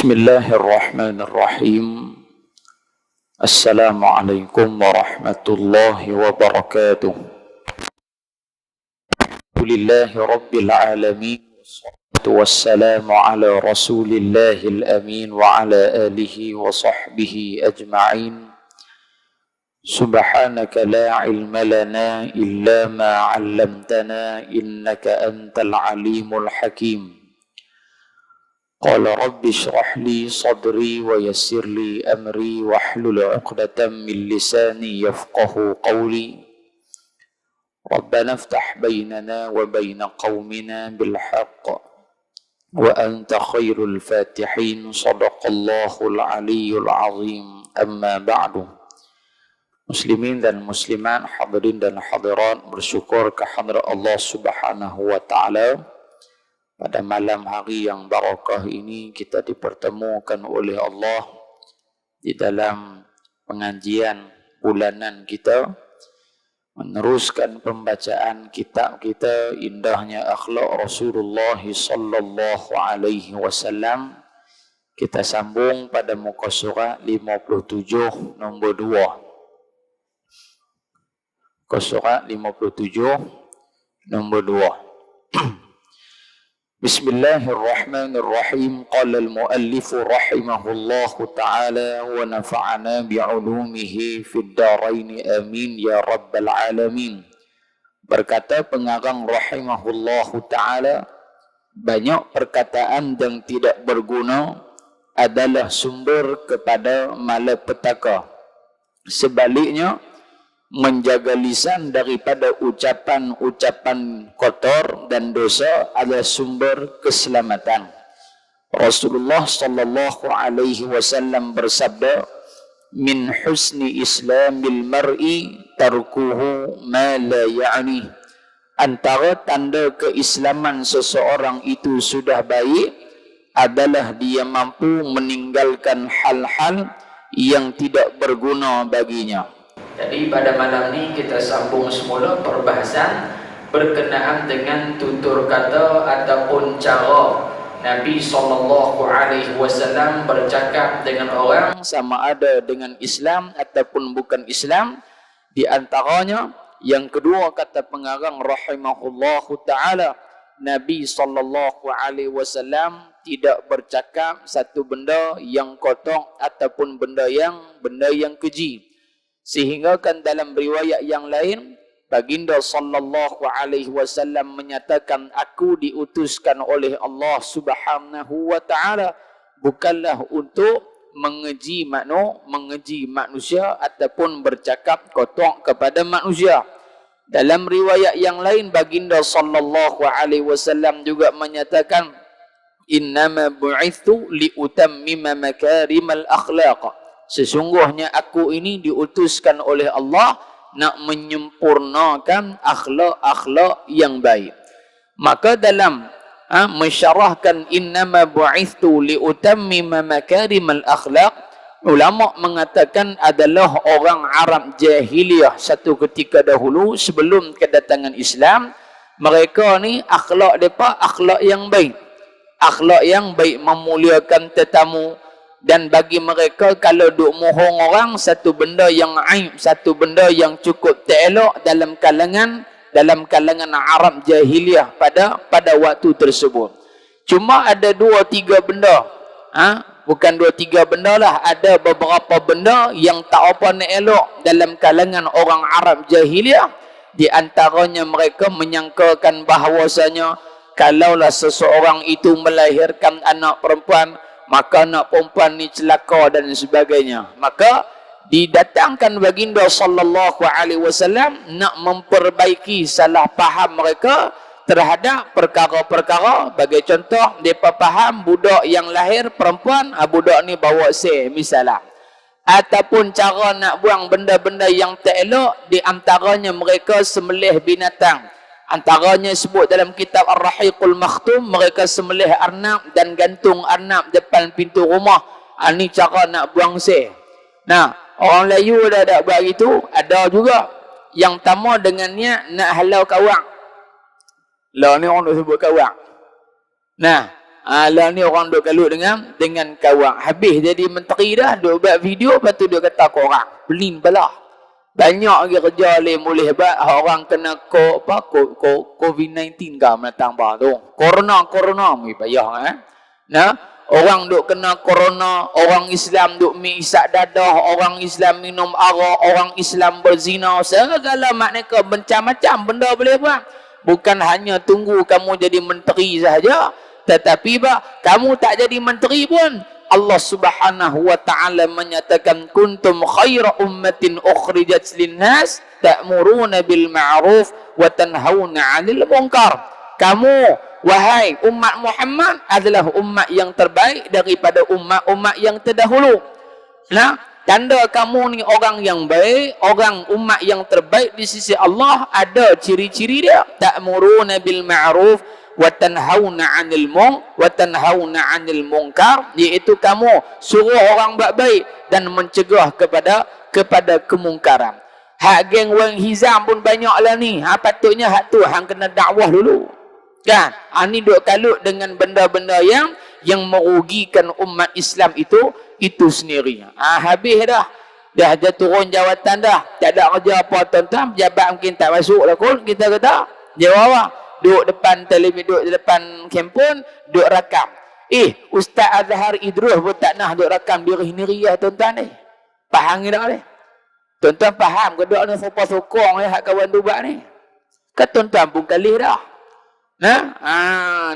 Bismillahirrahmanirrahim. Assalamualaikum warahmatullahi wabarakatuh. Alhamdulillahi rabbil alamin. Wassalatu wassalamu ala rasulillahil amin wa ala alihi wa sahbihi ajma'in. Subhanaka la ilma lana illa ma 'allamtana innaka antal alimul hakim. Qala rabbi shrah li sadri wa yassir li amri wahlul 'uqdatam min lisani yafqahu qawli. Rabbana iftah bainana wa baina qaumina bil haqq wa anta khairul fatihin. Shadaqallahul aliyyul azim. Amma ba'du. Muslimin dan muslimat, hadirin dan hadirat, bersyukur kehadrat Allah Subhanahu wa taala. Pada malam hari yang barakah ini kita dipertemukan oleh Allah di dalam pengajian bulanan kita, meneruskan pembacaan kitab kita Indahnya Akhlak Rasulullah sallallahu alaihi wasallam. Kita sambung pada muka surat 57 nombor 2. Muka surat 57 nombor 2. Bismillahirrahmanirrahim. Qala al-muallif rahimahullahu ta'ala wa nafa'ana bi'ulumihi fid darain amin ya rabbal alamin. Berkata pengarang rahimahullahu ta'ala, banyak perkataan yang tidak berguna adalah sumber kepada malapetaka. Sebaliknya, menjaga lisan daripada ucapan-ucapan kotor dan dosa adalah sumber keselamatan. Rasulullah sallallahu alaihi wasallam bersabda, min husni islamil mar'i tarkuhu ma la ya'ni. Antara tanda keislaman seseorang itu sudah baik adalah dia mampu meninggalkan hal-hal yang tidak berguna baginya. Jadi pada malam ini kita sambung semula perbahasan berkenaan dengan tutur kata ataupun cara Nabi SAW bercakap dengan orang, sama ada dengan Islam ataupun bukan Islam. Di antaranya, yang kedua kata pengarang rahimahullahu ta'ala, Nabi SAW tidak bercakap satu benda yang kotor ataupun benda yang keji. Sehingga kan dalam riwayat yang lain, baginda sallallahu alaihi wasallam menyatakan, aku diutuskan oleh Allah Subhanahu wa taala bukanlah untuk mengeji manusia ataupun bercakap kotor kepada manusia. Dalam riwayat yang lain, baginda sallallahu alaihi wasallam juga menyatakan, innama bu'ithu liutammima makarimal akhlaq. Sesungguhnya aku ini diutuskan oleh Allah nak menyempurnakan akhlak-akhlak yang baik. Maka dalam mensyarahkan innama bu'ithu liutammima makarimal akhlaq, ulama mengatakan adalah orang Arab jahiliyah satu ketika dahulu sebelum kedatangan Islam. Mereka ni akhlak mereka akhlak yang baik. Akhlak yang baik, memuliakan tetamu. Dan bagi mereka kalau duk mohong orang, satu benda yang aib, satu benda yang cukup tak elok dalam kalangan Arab jahiliyah pada waktu tersebut. Cuma ada 2-3 benda. Bukan 2-3 benda lah, ada beberapa benda yang tak apa nak elok dalam kalangan orang Arab jahiliyah. Di antaranya mereka menyangkakan bahawasanya kalaulah seseorang itu melahirkan anak perempuan, maka anak perempuan ni celaka dan sebagainya. Maka didatangkan baginda sallallahu alaihi wasallam nak memperbaiki salah faham mereka terhadap perkara-perkara. Bagi contoh, mereka faham budak yang lahir perempuan, budak ni bawa sel misalnya. Ataupun cara nak buang benda-benda yang tak elok, di antaranya mereka sembelih binatang. Antaranya sebut dalam kitab Ar-Rahiqul Makhtum, mereka sembelih arnab dan gantung arnab depan pintu rumah. Ini cara nak buang sel. Nah, orang Melayu dah buat itu. Ada juga yang tamu dengan niat nak halau kawak. Lah ni orang nak sebut kawak. Nah, Lah ni orang duk kalut dengan kawan. Habis jadi menteri dah, duk buat video, lepas tu duk kata korang. Belin pala. Banyak lagi kerja boleh buat. Orang kena COVID-19 ke menatang bah tu. Corona mui payah Nah, orang duk kena corona, orang Islam duk isak dadah, orang Islam minum arak, orang Islam berzina, segala maknanya macam-macam benda boleh buat. Bukan hanya tunggu kamu jadi menteri sahaja, tetapi kamu tak jadi menteri pun Allah Subhanahu wa taala menyatakan kuntum khaira ummatin ukhrijat linnas ta'muruna bil ma'ruf wa tanhauna 'anil munkar. Kamu wahai umat Muhammad adalah umat yang terbaik daripada umat-umat yang terdahulu. Nah, tanda kamu ni orang yang baik, orang umat yang terbaik di sisi Allah, ada ciri-ciri dia. Ta'muruna bil ma'ruf wa tanhauna 'anil munkar, iaitu kamu suruh orang buat baik dan mencegah kepada kemungkaran. Hak geng wang hizam pun banyaklah ni. Patutnya hak tu hang kena dakwah dulu. Kan? Ni duk kalut dengan benda-benda yang merugikan umat Islam itu sendiri. Habis dah. Dah turun jawatan dah. Tak ada kerja apa tuan-tuan. Pejabat mungkin tak masuk lah kot. Kita kata. Jawab. Duduk depan televisi, duduk depan kampun, duduk rakam. Ustaz Azhar Idrus pun tak nak duduk rakam diri sendiri lah tuan-tuan ni. Faham ke tak ni? Tuan-tuan faham ke duduk ni sokong ni hak kawan tu buat ni? Kan tuan-tuan pun kalih dah.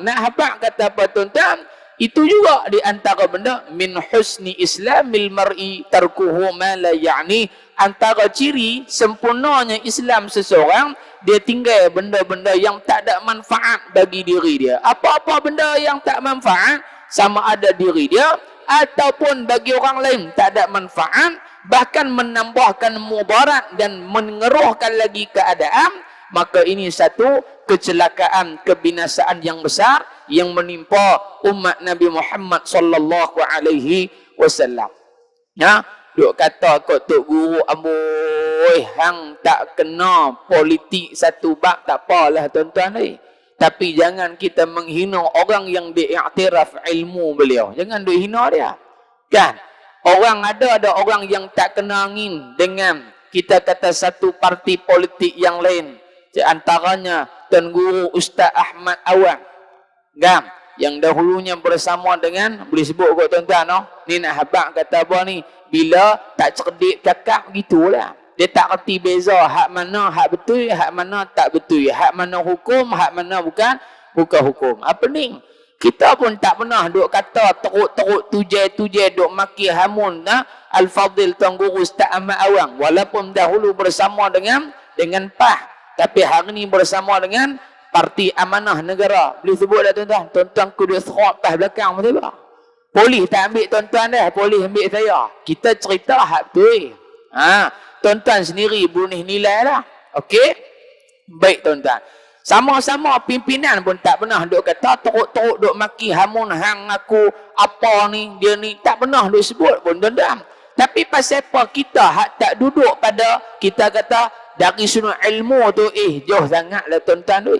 Nak habaq kata apa tuan-tuan? Itu juga di antara benda min husni islamil mar'i tarkuhu ma la ya'ni. Antara ciri sempurnanya Islam seseorang, dia tinggal benda-benda yang tak ada manfaat bagi diri dia. Apa-apa benda yang tak manfaat, sama ada diri dia ataupun bagi orang lain tak ada manfaat, bahkan menambahkan mudarat dan mengeruhkan lagi keadaan, maka ini satu kecelakaan, kebinasaan yang besar yang menimpa umat Nabi Muhammad sallallahu alaihi wasallam. Duk kata kot tok guru amboi hang tak kena politik satu bab, tak apalah tuan-tuan ni. Tapi jangan kita menghina orang yang diiktiraf ilmu beliau. Jangan duk hina dia. Kan? Ada orang yang tak kena angin dengan kita kata satu parti politik yang lain. Di antaranya Tuan Guru Ustaz Ahmad Awang. Kan? Yang dahulunya bersama dengan, boleh sebut kot tuan-tuan no? Ni nak habaq kata apa ni? Bila tak cerdik cakap gitulah. Dia tak reti beza hak mana hak betul, hak mana tak betul, hak mana hukum, hak mana bukan hukum. Apa ni? Kita pun tak pernah duk kata teruk-teruk tujai duk maki hamun Al-Fadhil Tuan Guru Ustaz Ahmad Awang, walaupun dahulu bersama dengan PAH, tapi hari ni bersama dengan Parti Amanah Negara. Boleh sebut dah tuan-tuan. Tuan-tuan kudu serap pas belakang betul tak? Polis tak ambil tuan-tuan dah, polis ambil saya. Kita cerita hak betul. Tuan-tuan sendiri boleh nilai lah. Okey? Baik tuan-tuan. Sama-sama pimpinan pun tak pernah duk kata teruk-teruk duk maki hamun hang aku apa ni, dia ni, tak pernah duk sebut pun tuan-tuan. Tapi pasal apa kita hak tak duduk pada kita kata dari sudut ilmu tu jauh sangatlah tuan-tuan tu.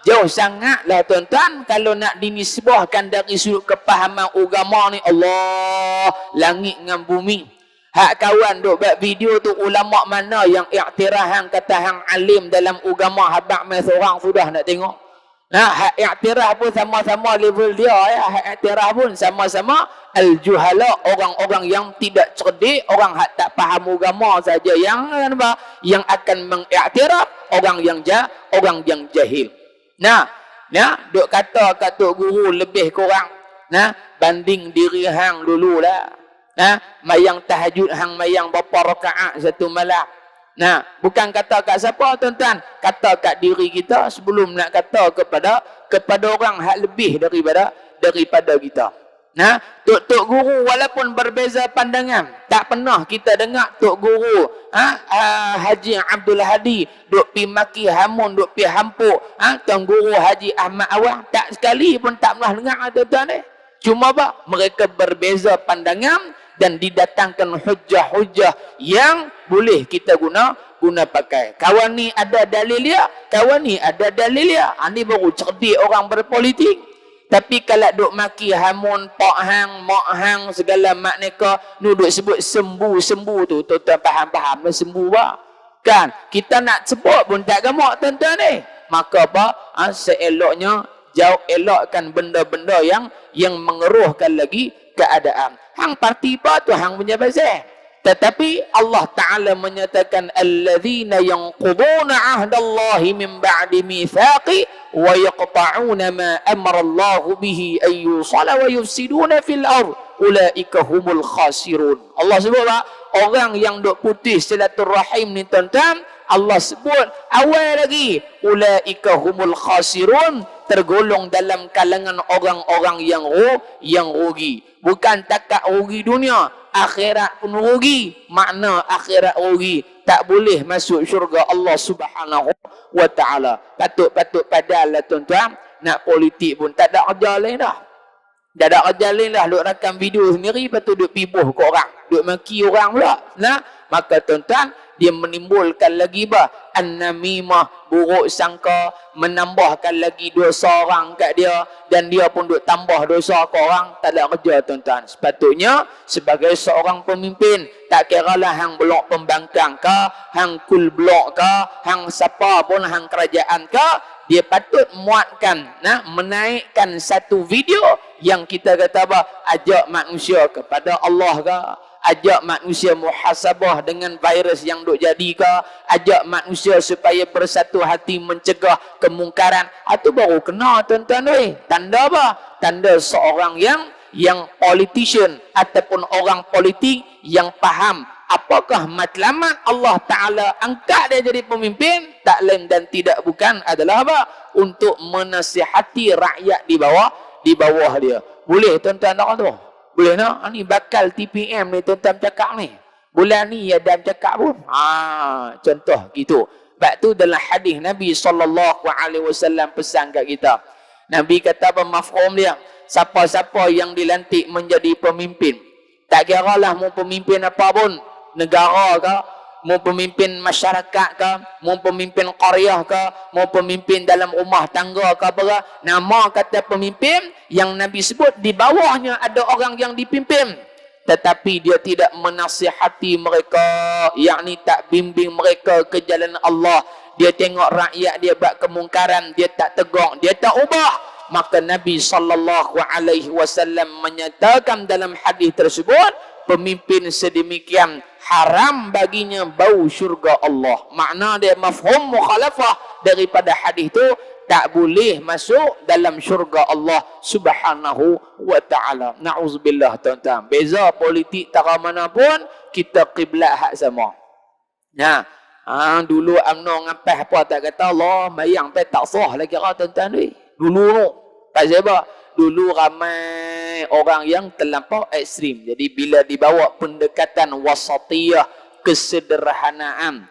Jauh sangatlah tuan-tuan kalau nak dinisbahkan dari sudut kepahaman agama ni. Allah langit dengan bumi. Hak kawan duk buat video tu ulama mana yang iktiraf hang kata hang alim dalam agama, habaq mai seorang sudah nak tengok. Hak iktiraf pun sama-sama level dia ya. Hak iktiraf pun sama-sama al-juhala, orang-orang yang tidak cerdik, orang hak tak faham agama saja yang akan mengiktiraf, orang yang jahil. Duk kata kat tok guru lebih kurang banding diri hang dululah. Mayang tahajud hang mayang berapa rakaat satu malam. Bukan kata kat siapa tuan-tuan, kata kat diri kita sebelum nak kata kepada orang hak lebih daripada kita. Tok guru walaupun berbeza pandangan, tak pernah kita dengar tok guru Haji Abdul Hadi duk pi maki hamun, duk pi hampuk Tuan Guru Haji Ahmad Awang, tak sekali pun tak pernah dengar tuan-tuan ni. Cuma mereka berbeza pandangan dan didatangkan hujah-hujah yang boleh kita guna pakai. Kawan ni ada dalil dia, kawan ni ada dalil dia. Ini baru cerdik orang berpolitik. Tapi kalau duk maki hamun, pak hang, mak hang, segala makneka, duk sebut sembuh tu, tuan-tuan faham-faham lah sembuh bah. Kan? Kita nak sebut pun tak gamak tuan-tuan ni. Maka apa? Seeloknya, jauh elokkan benda-benda yang mengeruhkan lagi keadaan. Hang parti apa tu hang punya pasal. Tetapi Allah Ta'ala menyatakan alladzina yanquduna ahdallahi min ba'di mitsaqi wa yaqta'una ma amara Allah bihi ay yusala wa yufsiduna fil ard ulaika humul khasirun. Allah sebut orang yang duk putih silaturahim ni tuan-tuan, Allah sebut awal lagi ulaika humul khasirun, tergolong dalam kalangan orang-orang yang rugi. Bukan takat rugi dunia, akhirat pun rugi. Makna akhirat rugi, tak boleh masuk syurga Allah Subhanahu wa taala. Patut padahal tuan-tuan, nak politik pun tak ada kerja lain dah. Tak ada kerja lain lah, duk rakam video sendiri, lepas tu duk pibuh ke orang, duk maki orang pula. Nah, maka tuan-tuan, dia menimbulkan lagi an-namimah, buruk sangka, menambahkan lagi dosa orang kat dia, dan dia pun duk tambah dosa ke orang. Tak ada kerja tuan-tuan. Sepatutnya sebagai seorang pemimpin, tak kira lah hang blok pembangkang ke, hang kul blok ke, hang siapa pun, hang kerajaan ke, dia patut muatkan, menaikkan satu video yang kita kata ajak manusia kepada Allah ke, ajak manusia muhasabah dengan virus yang duk jadi ke, ajak manusia supaya bersatu hati mencegah kemungkaran. Itu baru kena tuan-tuan oi. Tanda apa? Tanda seorang yang politician ataupun orang politik yang faham apakah matlamat Allah Ta'ala angkat dia jadi pemimpin, tak lain dan tidak bukan adalah apa? Untuk menasihati rakyat di bawah dia. Boleh tuan-tuan tak tu? Boleh tak? Ni bakal TPM ni tuan-tuan cakap ni. Bulan ni Adam cakap pun. Contoh gitu. Sebab tu dalam hadis Nabi SAW pesan kat kita. Nabi kata apa mafhum dia? Siapa-siapa yang dilantik menjadi pemimpin, tak kira lah mau pemimpin apa pun, negara ke, mau pemimpin masyarakat ke, mau pemimpin qaryah ke, mau pemimpin dalam rumah tangga ke apa, nama kata pemimpin yang Nabi sebut di bawahnya ada orang yang dipimpin, tetapi dia tidak menasihati mereka, yakni tak bimbing mereka ke jalan Allah. Dia tengok rakyat dia buat kemungkaran, dia tak tegur, dia tak ubah. Maka Nabi SAW menyatakan dalam hadis tersebut, pemimpin sedemikian haram baginya bau syurga Allah. Makna dia mafhum mukhalafah daripada hadis itu, tak boleh masuk dalam syurga Allah Subhanahu wa taala. Nauzubillah tuan-tuan. Beza politik tak mana pun, kita kiblat hak sama. Dulu UMNO ngapah apa tak kata Allah mayang pe tak sah lagi tuan-tuan ni. Dulu pasal apa? Dulu ramai orang yang terlampau ekstrim. Jadi bila dibawa pendekatan wasatiyah, kesederhanaan,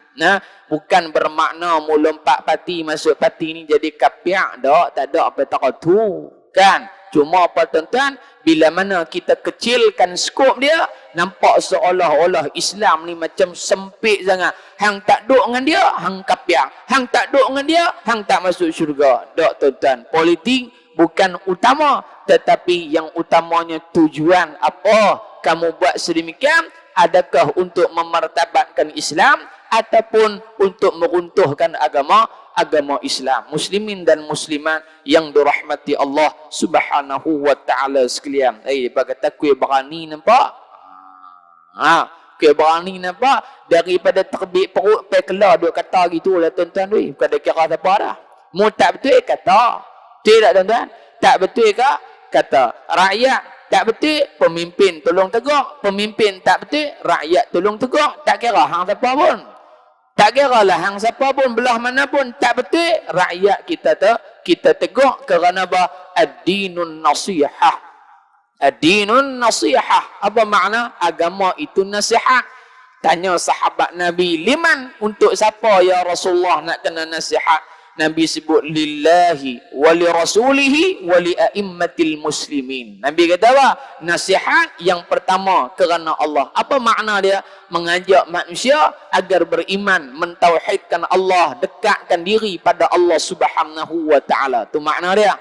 bukan bermakna mu lompat parti masuk parti ni jadi kapiak dak, tak ada apa tak tu, kan? Cuma apa tuan-tuan, bila mana kita kecilkan skop dia, nampak seolah-olah Islam ni macam sempit sangat. Hang tak duk dengan dia, hang kapiak. Hang tak duk dengan dia, hang tak masuk syurga. Dak tuan-tuan, politik bukan utama, tetapi yang utamanya tujuan apa kamu buat sedemikian. Adakah untuk memartabatkan Islam ataupun untuk meruntuhkan agama Islam? Muslimin dan muslimat yang dirahmati Allah Subhanahu wa taala sekalian. Kata kuih berani nampak? Kuih berani nampak? Daripada terbit perut pe kelar duk kata gitulah tuan-tuan weh. Bukan ada kira apa dah. Mu tak betul kata. Betul tak tuan-tuan? Tak betul ke? Kata. Rakyat tak betul, pemimpin tolong tegur. Pemimpin tak betul, rakyat tolong tegur. Tak kira hang siapa pun. Tak kira lah hang siapa pun, belah mana pun, tak betul, rakyat kita tegur. Kerana apa? Ad-dinun nasihah. Ad-dinun nasihah. Apa makna? Agama itu nasihat. Tanya sahabat Nabi, liman? Untuk siapa ya Rasulullah nak kena nasihat? Nabi sebut lillahi wa li rasulihi wa li a'immatil muslimin. Nabi kata apa? Nasihat yang pertama kerana Allah. Apa makna dia? Mengajak manusia agar beriman, mentauhidkan Allah, dekatkan diri pada Allah Subhanahu wa taala. Tu makna dia.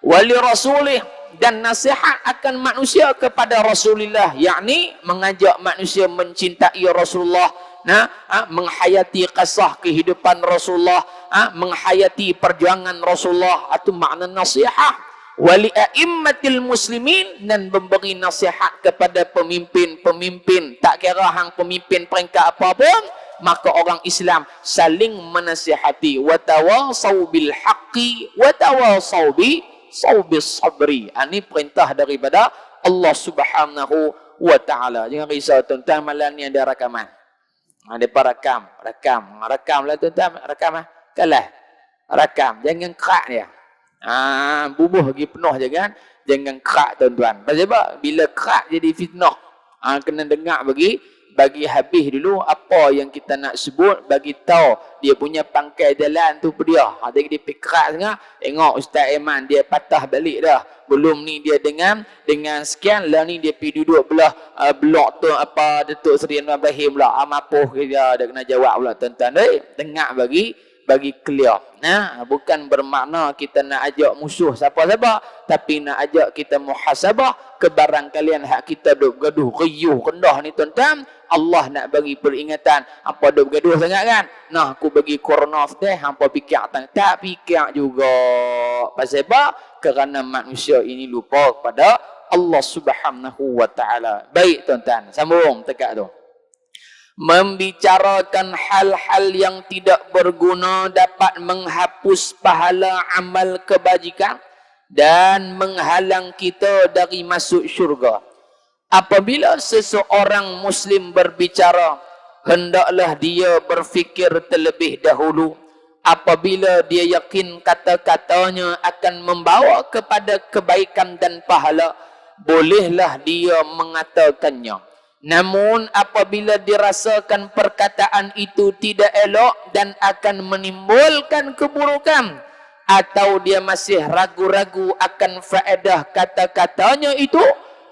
wali rasulih, dan nasihat akan manusia kepada Rasulullah, yakni mengajak manusia mencintai Rasulullah, menghayati kisah kehidupan Rasulullah, menghayati perjuangan Rasulullah, itu makna nasihat. Wali a'immatil muslimin, dan memberi nasihat kepada pemimpin-pemimpin, tak kira hang pemimpin peringkat apa pun, maka orang Islam saling menasihati. Wa tawasau bil haqqi wa tawasau bis sabri. Ini perintah daripada Allah Subhanahu wa taala. Jangan risau tuan-tuan, malam ni ada rakaman. Ada rakam lah tuan-tuan, rakam kalah. Rakam, jangan kerak dia. Bubuh lagi penuh je kan. Jangan kerak tuan-tuan. Pasal apa? Bila kerak jadi fitnah. Kena dengar bagi habis dulu apa yang kita nak sebut, bagi tahu dia punya pangkai jalan tu apa dia. Dia kerak sangat. Tengok Ustaz Aiman dia patah balik dah. Belum ni dia dengan sekian, lah ni dia pergi duduk belah blok tu apa Datuk Seri Anwar Ibrahim pula. Mapuh dia kena jawab pula tuan-tuan. Dengar bagi clear. Bukan bermakna kita nak ajak musuh siapa-siapa, tapi nak ajak kita muhasabah kebarang kalian hak kita duk gaduh riuh rendah ni tuan-tuan. Allah nak bagi peringatan, apa duk gaduh sangat kan? Aku bagi corona teh, hampa fikir tak fikir juga. Pasal apa? Kerana manusia ini lupa kepada Allah Subhanahu wa taala. Baik tuan-tuan, sambung tekak tu. Membicarakan hal-hal yang tidak berguna dapat menghapus pahala amal kebajikan dan menghalang kita dari masuk syurga. Apabila seseorang Muslim berbicara, hendaklah dia berfikir terlebih dahulu. Apabila dia yakin kata-katanya akan membawa kepada kebaikan dan pahala, bolehlah dia mengatakannya. Namun apabila dirasakan perkataan itu tidak elok dan akan menimbulkan keburukan, atau dia masih ragu-ragu akan faedah kata-katanya itu,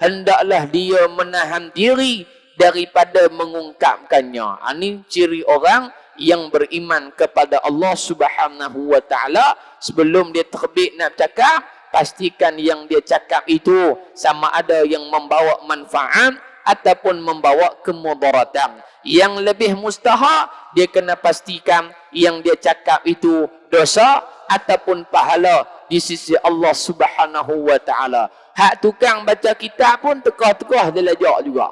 hendaklah dia menahan diri daripada mengungkapkannya. Ini ciri orang yang beriman kepada Allah Subhanahu wa taala. Sebelum dia terbit nak cakap, pastikan yang dia cakap itu sama ada yang membawa manfaat ataupun membawa kemudaratan. Yang lebih mustahak, dia kena pastikan yang dia cakap itu dosa ataupun pahala di sisi Allah Subhanahu wa taala. Hak tukang baca kitab pun tekah-tekah dia lajak juga.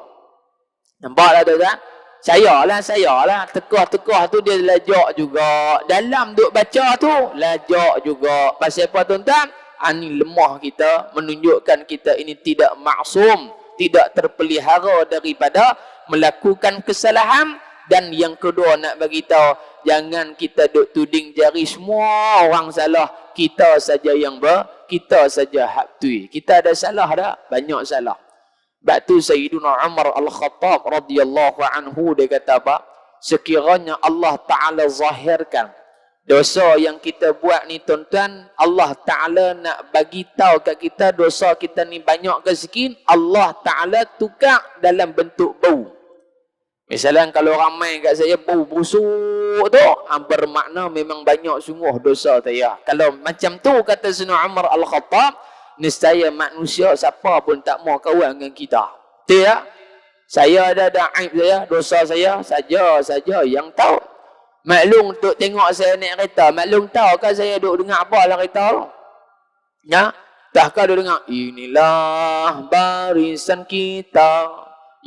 Nampak tak tuan-tuan? Saya lah. Tekah-tekah tu dia lajak juga. Dalam duk baca tu, lajak juga. Pasal apa tuan-tuan? Ini lemah kita, menunjukkan kita ini tidak maksum, tidak terpelihara daripada melakukan kesalahan. Dan yang kedua nak bagi tahu, jangan kita duk tuding jari semua orang salah, kita saja yang kita saja hak tui. Kita ada salah dah, banyak salah. Sebab tu Sayyiduna Umar Al-Khattab radhiyallahu anhu dia kata apa? Sekiranya Allah Ta'ala zahirkan dosa yang kita buat ni tuan-tuan, Allah Ta'ala nak bagi tahu kat kita dosa kita ni banyak ke sikit, Allah Ta'ala tukar dalam bentuk bau. Misalnya kalau ramai kat saya bau busuk tu, bermakna memang banyak sungguh dosa saya. Kalau macam tu kata Sayyidina Umar Al-Khattab, nescaya manusia siapa pun tak mau kawan dengan kita. Betul tak? Saya ada aib saya, dosa saya saja yang tahu. Maklum untuk tengok saya naik kereta, maklum tahu kan saya duk dengar apa lah kereta tu? Ya? Tahkah duk dengar, inilah barisan kita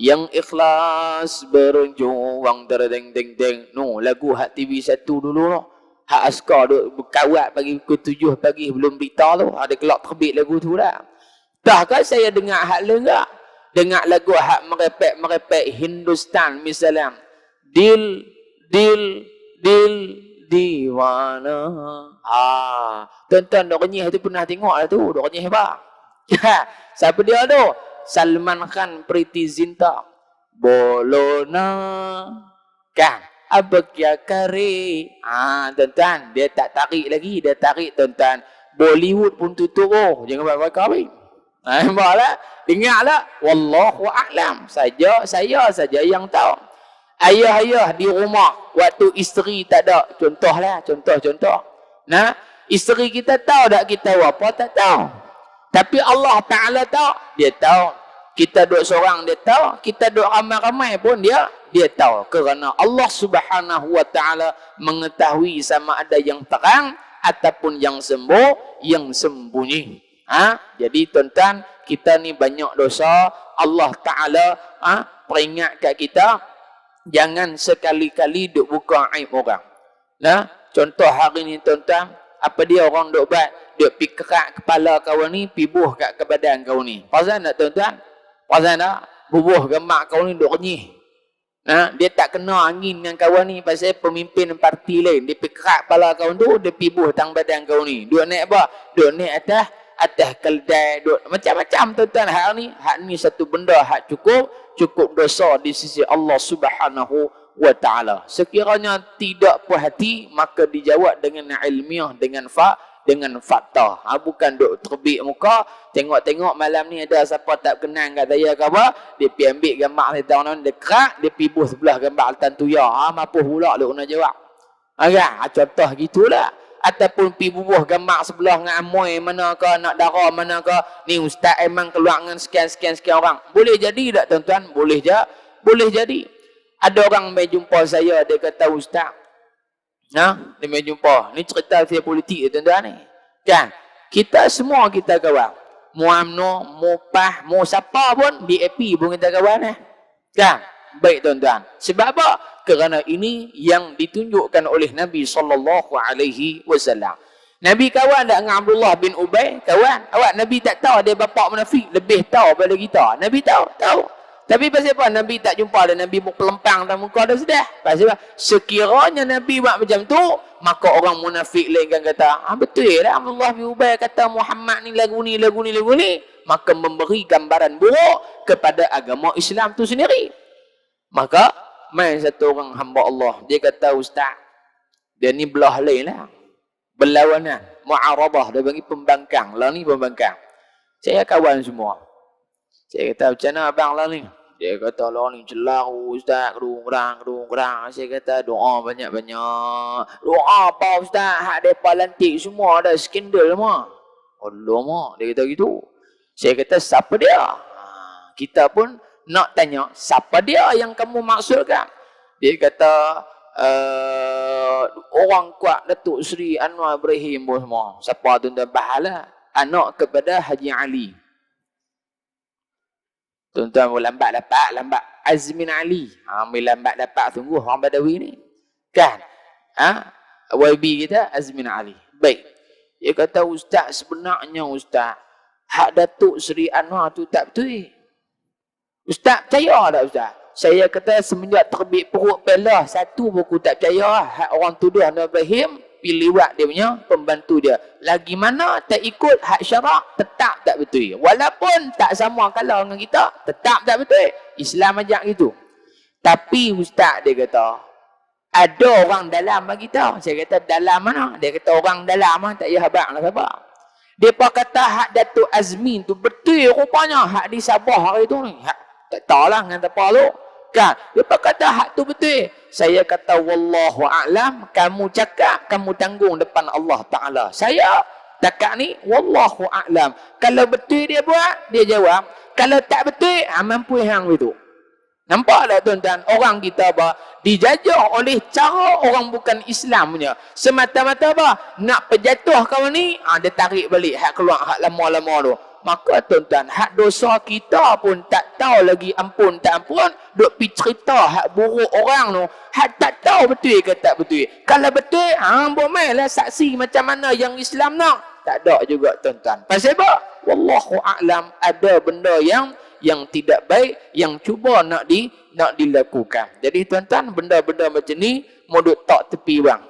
yang ikhlas berjuang deng-deng-deng. No, lagu hak TV1 dulu no. Hak askar duk berkawat pagi pukul 7 pagi belum berita tu. Ada kelak terbit lagu tu dah. Tahkah saya dengar hak lega? Dengar lagu hak merepek Hindustan misalnya. Dil diwana. Tuan-tuan dok nyeh tu pernah tengok lah tu, dok nyeh hebat. Siapa dia tu? Salman Khan Priti Zinta. Bolona kan apa kya kare. Tuan-tuan, dia tak tarik lagi, dia tarik tuan-tuan. Bollywood pun tutup jangan buat kawin. Nampaklah, dengarlah. Wallahu a'lam. Saya saja yang tahu. Ayah-ayah di rumah waktu isteri tak ada, contoh. Nah, isteri kita tahu tak kita apa? Tak tahu. Tapi Allah Ta'ala tahu. Dia tahu. Kita duduk seorang dia tahu. Kita duduk ramai-ramai pun dia tahu. Kerana Allah Subhanahu Wa Ta'ala mengetahui sama ada yang terang ataupun yang yang sembunyi. Jadi tuan-tuan, kita ni banyak dosa. Allah Ta'ala peringat kat kita, jangan sekali-kali duk buka aib orang. Contoh hari ni tuan-tuan, apa dia orang duk buat? Duk pi kerak kepala kau ni, pi buh kat ke badan kau ni. Perasan tak tuan-tuan? Perasan tak? Bubuh gemak kau ni duk renyih. Dia tak kena angin dengan kawan ni pasal pemimpin parti lain. Dia pi kerak kepala kau tu, dia pi buh tang badan kau ni. Duk naik apa? Duk naik atas keldai, duk macam-macam tuan-tuan. Hak ni satu benda hak cukup dosa di sisi Allah Subhanahu Wa Ta'ala. Sekiranya tidak puas hati, maka dijawab dengan ilmiah, dengan fakta. Bukan duk terbik muka, tengok-tengok malam ni ada siapa tak kenal kat saya ke apa, dia pergi ambil gambar ni tahun dia kerak, dia pergi buh sebelah gambar Altan Tuya. Mampu pula duk nak jawab. Contoh gitulah. Ataupun pergi bubuh gambar sebelah dengan amoy mana ke, nak darah mana ke, ni ustaz emang keluar dengan sekian orang. Boleh jadi tak tuan-tuan? Boleh jadi. Ada orang mai jumpa saya, dia kata, ustaz, dia mai jumpa. Ni cerita saya politik tuan-tuan ni. Kan? Kita semua kita kawan. Mu UMNO, mu PAH, mu siapa pun, DAP pun kita kawan. Kan? Baik tuan-tuan. Sebab apa? Kerana ini yang ditunjukkan oleh Nabi SAW. Nabi kawan tak dengan Abdullah bin Ubay? Kawan. Awak Nabi tak tahu dia bapa munafik, lebih tahu pada kita. Nabi tahu. Tapi pasal apa Nabi tak jumpa dia? Nabi pelempang dalam muka dia sudah. Pasal apa? Sekiranya Nabi buat macam tu, maka orang munafik lain kan kata, betul lah Abdullah bin Ubay kata Muhammad ni lagu ni. Maka memberi gambaran buruk kepada agama Islam tu sendiri. Maka main satu orang hamba Allah, dia kata, ustaz, dia ni belah lain lah, berlawanan, mu'arabah, dia bagi pembangkang. Lah ni pembangkang. Saya kawan semua. Saya kata, macam mana abang lah ni? Dia kata, lah ni celah ustaz, kerung-kerang. Saya kata, doa banyak-banyak. Doa apa ustaz? Hak mereka lantik semua ada skandal semua. Allah, dia kata gitu. Saya kata, siapa dia? Kita pun nak tanya, siapa dia yang kamu maksudkan? Dia kata, orang kuat Datuk Seri Anwar Ibrahim pun semua. Siapa tuan-tuan? Bahala, anak kepada Haji Ali. Tuan-tuan lambat Azmin Ali. Lambat dapat tunggu orang Badawi ni. Kan? YB kita Azmin Ali. Baik. Dia kata, ustaz, sebenarnya ustaz, hak Datuk Seri Anwar tu tak betul. Ustaz percaya tak ustaz? Saya kata semenjak terbit perut Pelah, satu buku tak percaya. Hak orang tuduh Anwar Ibrahim, pilih liwat dia punya pembantu dia. Lagi mana tak ikut hak syarak, tetap tak betul. Walaupun tak sama kalau dengan kita, tetap tak betul. Islam ajak gitu. Tapi ustaz dia kata, ada orang dalam bagi kita. Saya kata, dalam mana? Dia kata, orang dalam tak payah habaq lah siapa. Dia kata hak Datuk Azmin tu betul rupanya. Hak di Sabah hari tu ni. Tak tahulah dengan apa tu. Kan? Dia kata hak tu betul. Saya kata, wallahu a'lam, kamu cakap, kamu tanggung depan Allah Ta'ala. Saya cakap ni, wallahu a'lam. Kalau betul dia buat, dia jawab. Kalau tak betul, mampu hang itu. Nampak tak tuan-tuan? Orang kita apa? Dijajah oleh cara orang bukan Islam punya. Semata-mata apa? Nak perjatuh kawan ni, dia tarik balik. Hak keluar, hak lama-lama tu. Maka tuan-tuan, hak dosa kita pun tak tahu lagi ampun tak ampun, duk pi cerita hak buruk orang tu, hak tak tahu betul ke tak betul. Kalau betul, bolehlah saksi macam mana yang Islam nak. Tak ada juga tuan-tuan. Pasal apa? Wallahu a'lam, ada benda yang tidak baik yang cuba nak dilakukan. Jadi tuan-tuan, benda-benda macam ni modut tak tepi bang.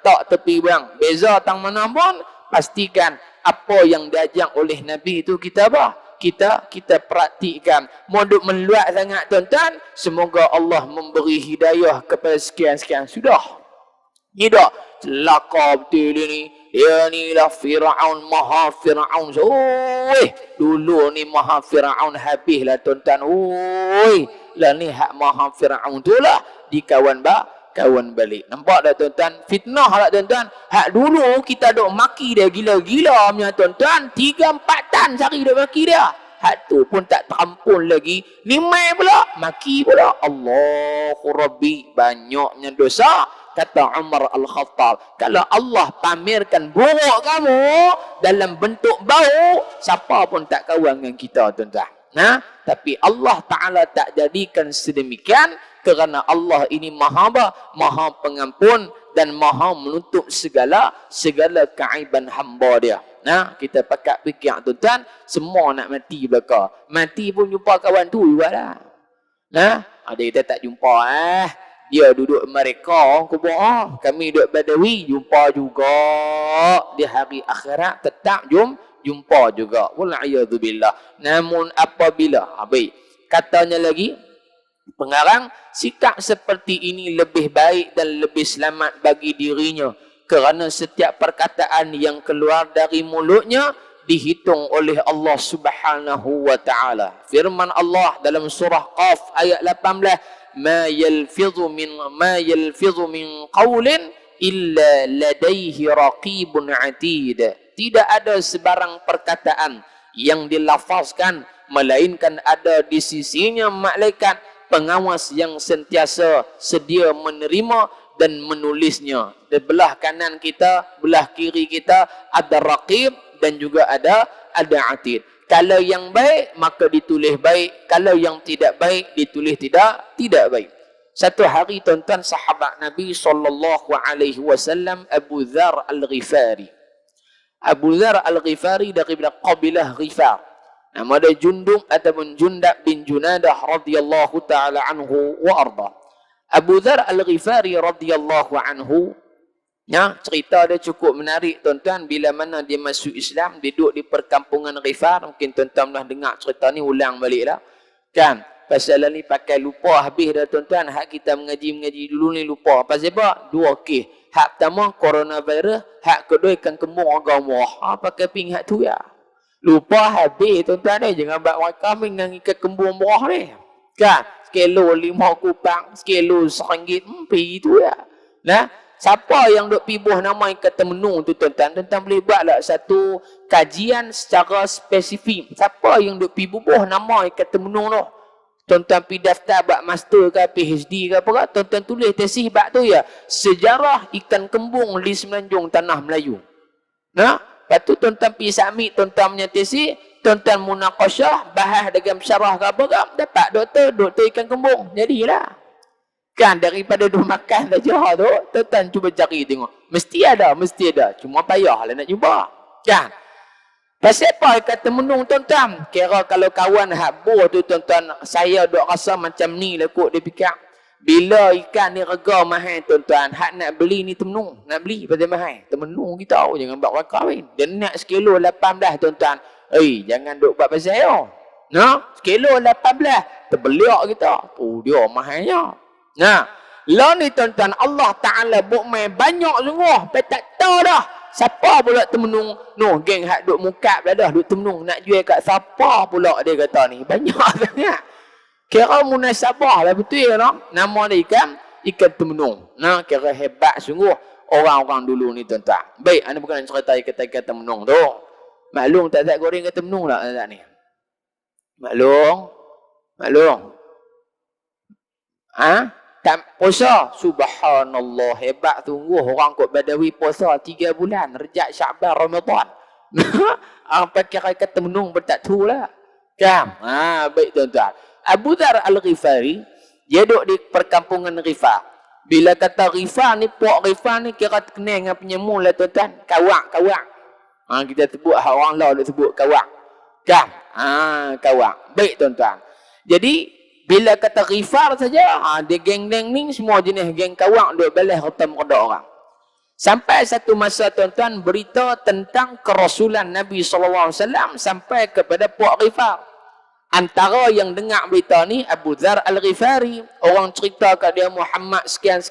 Tak tepi bang. Beza tang mana pun, pastikan apa yang diajak oleh Nabi itu kita apa? Kita praktikkan. Modut meluat sangat tuan-tuan, semoga Allah memberi hidayah kepada sekian-sekian. Sudah. Ni dah celaka betul dia ni. Dia ni lah Fir'aun, maha Fir'aun. Dulu ni maha Fir'aun habis lah tuan-tuan. Lah ni hak maha Fir'aun tu lah dikawan balik. Nampak tak tuan-tuan? Fitnah lah tuan-tuan. Hak dulu kita duk maki dia gila-gila punya tuan-tuan. 3-4 setan cari duk maki dia. Hak tu pun tak terampun lagi. Ni mai pula, maki pula. Allahu Rabbi, banyaknya dosa. Kata Umar Al-Khattab, kalau Allah pamerkan buruk kamu dalam bentuk bau, siapa pun tak kawan dengan kita, tuan-tuan. Nah, tapi Allah Ta'ala tak jadikan sedemikian kerana Allah ini maha pengampun dan maha menutup segala keaiban hamba dia. Nah, kita pakat fikir, tuan-tuan, semua nak mati belaka. Mati pun jumpa kawan tu jugalah. Nah, ada kita tak jumpa dia duduk mereka kubur, kami duduk Badawi, jumpa juga di hari akhirat, tetap jumpa juga. Wal'iyadzubillah. Namun apabila, baik, katanya lagi pengarang, sikap seperti ini lebih baik dan lebih selamat bagi dirinya kerana setiap perkataan yang keluar dari mulutnya dihitung oleh Allah Subhanahu wa taala. Firman Allah dalam surah Qaf ayat 18, ma yalfidhu min qawlin illa ladaihi raqibun atid. Tidak ada sebarang perkataan yang dilafazkan melainkan ada di sisinya malaikat pengawas yang sentiasa sedia menerima dan menulisnya. Di belah kanan kita, belah kiri kita ada raqib dan juga ada atid. Kalau yang baik maka ditulis baik, kalau yang tidak baik ditulis tidak baik. Satu hari, tuan-tuan, sahabat Nabi SAW Abu Dzar Al-Ghifari. Abu Dzar Al-Ghifari dari kabilah Ghifar. Nama dia Jundub ataupun Jundab bin Junadah radhiyallahu taala anhu wa arda. Abu Dzar Al-Ghifari radhiyallahu anhu, ya, cerita dia cukup menarik, tuan-tuan. Bila mana dia masuk Islam, dia duduk di perkampungan Ghifar. Mungkin tuan-tuan pernah dengar cerita ni, ulang baliklah. Kan? Pasal ni pakai lupa habis dah, tuan-tuan. Hak kita mengaji dulu ni lupa. Pasal apa? Dua kes. Hak pertama coronavirus, hak kedua ikan kembung agama. Pakai ping hak tu ya. Lupa habis, tuan-tuan ni. Jangan buat mereka dengan ikan kembung murah ni. Kan? Sekilo 5 kupang, sekilo RM1. Pergi tu ya. Nah, siapa yang duk pibuh nama ikan temenung tu, tuan-tuan? Tuan-tuan boleh buatlah satu kajian secara spesifik. Siapa yang duk pibuh nama ikan temenung tu? Tuan-tuan pergi daftar bak master ke PhD ke apa, tuan-tuan tulis tesis bak tu ya. Sejarah ikan kembung di semenanjung tanah Melayu. Nah, lepas tu tuan-tuan pergi submit tuan-tuan punya tesis, tuan-tuan munaqasyah, bahas dengan syarah ke apa ke, dapat doktor ikan kembung. Jadilah. Kan daripada duk makan saja tu, tuan-tuan cuba cari tengok. Mesti ada. Cuma payahlah nak jumpa. Kan? Pasal apa kata menung, tuan-tuan? Kira kalau kawan hak buah tu, tuan-tuan, saya duk rasa macam ni lah kot dia fikir. Bila ikan ni rega mahal, tuan-tuan, hak nak beli ni temenung. Nak beli pasal mahal. Temenung kita tahu, jangan buat kahwin. Dia nak sekilo 18, tuan-tuan. Jangan duk buat pasal saya. Nah, sekilo 18. Terbeliak kita. Dia mahalnya. Nah, lah ni, tuan-tuan, Allah Ta'ala buat main banyak sungguh. Tapi tak tahu dah. Siapa pula temenung? No, geng hak duk mukap dah duk temenung. Nak jual kat siapa pula dia kata ni? Banyak sangat. Kira munasabah lah betul ya, no? Nama dia ikan temenung. Nah, kira hebat sungguh orang-orang dulu ni, tuan-tuan. Baik, anda bukan nak cerita ikan temenung tu. Maklum tak goreng ikan temenung lah tak ni? Maklum? Tak puasa, subhanallah, hebat sungguh orang kot Badawi puasa 3 bulan, Rejab, Syaban, Ramadan. Apa kira kata menung bertak tu lah. Kan? Baik, tuan-tuan. Abu Dzar Al-Ghifari, dia duduk di perkampungan Ghifar. Bila kata Ghifar ni, puak Ghifar ni kira kenal dengan penyemul lah, tuan-tuan. Kawak. Kita sebut, orang lah dia sebut kawak. Kan? Kawak. Baik, tuan-tuan. Jadi, bila kata Ghifar saja, dia geng-geng ni semua jenis geng kawak duk balas harta merda orang. Sampai satu masa, tuan-tuan, berita tentang kerasulan Nabi SAW sampai kepada puak Ghifar. Antara yang dengar berita ni Abu Dzar Al-Ghifari. Orang cerita kat dia Muhammad sekian.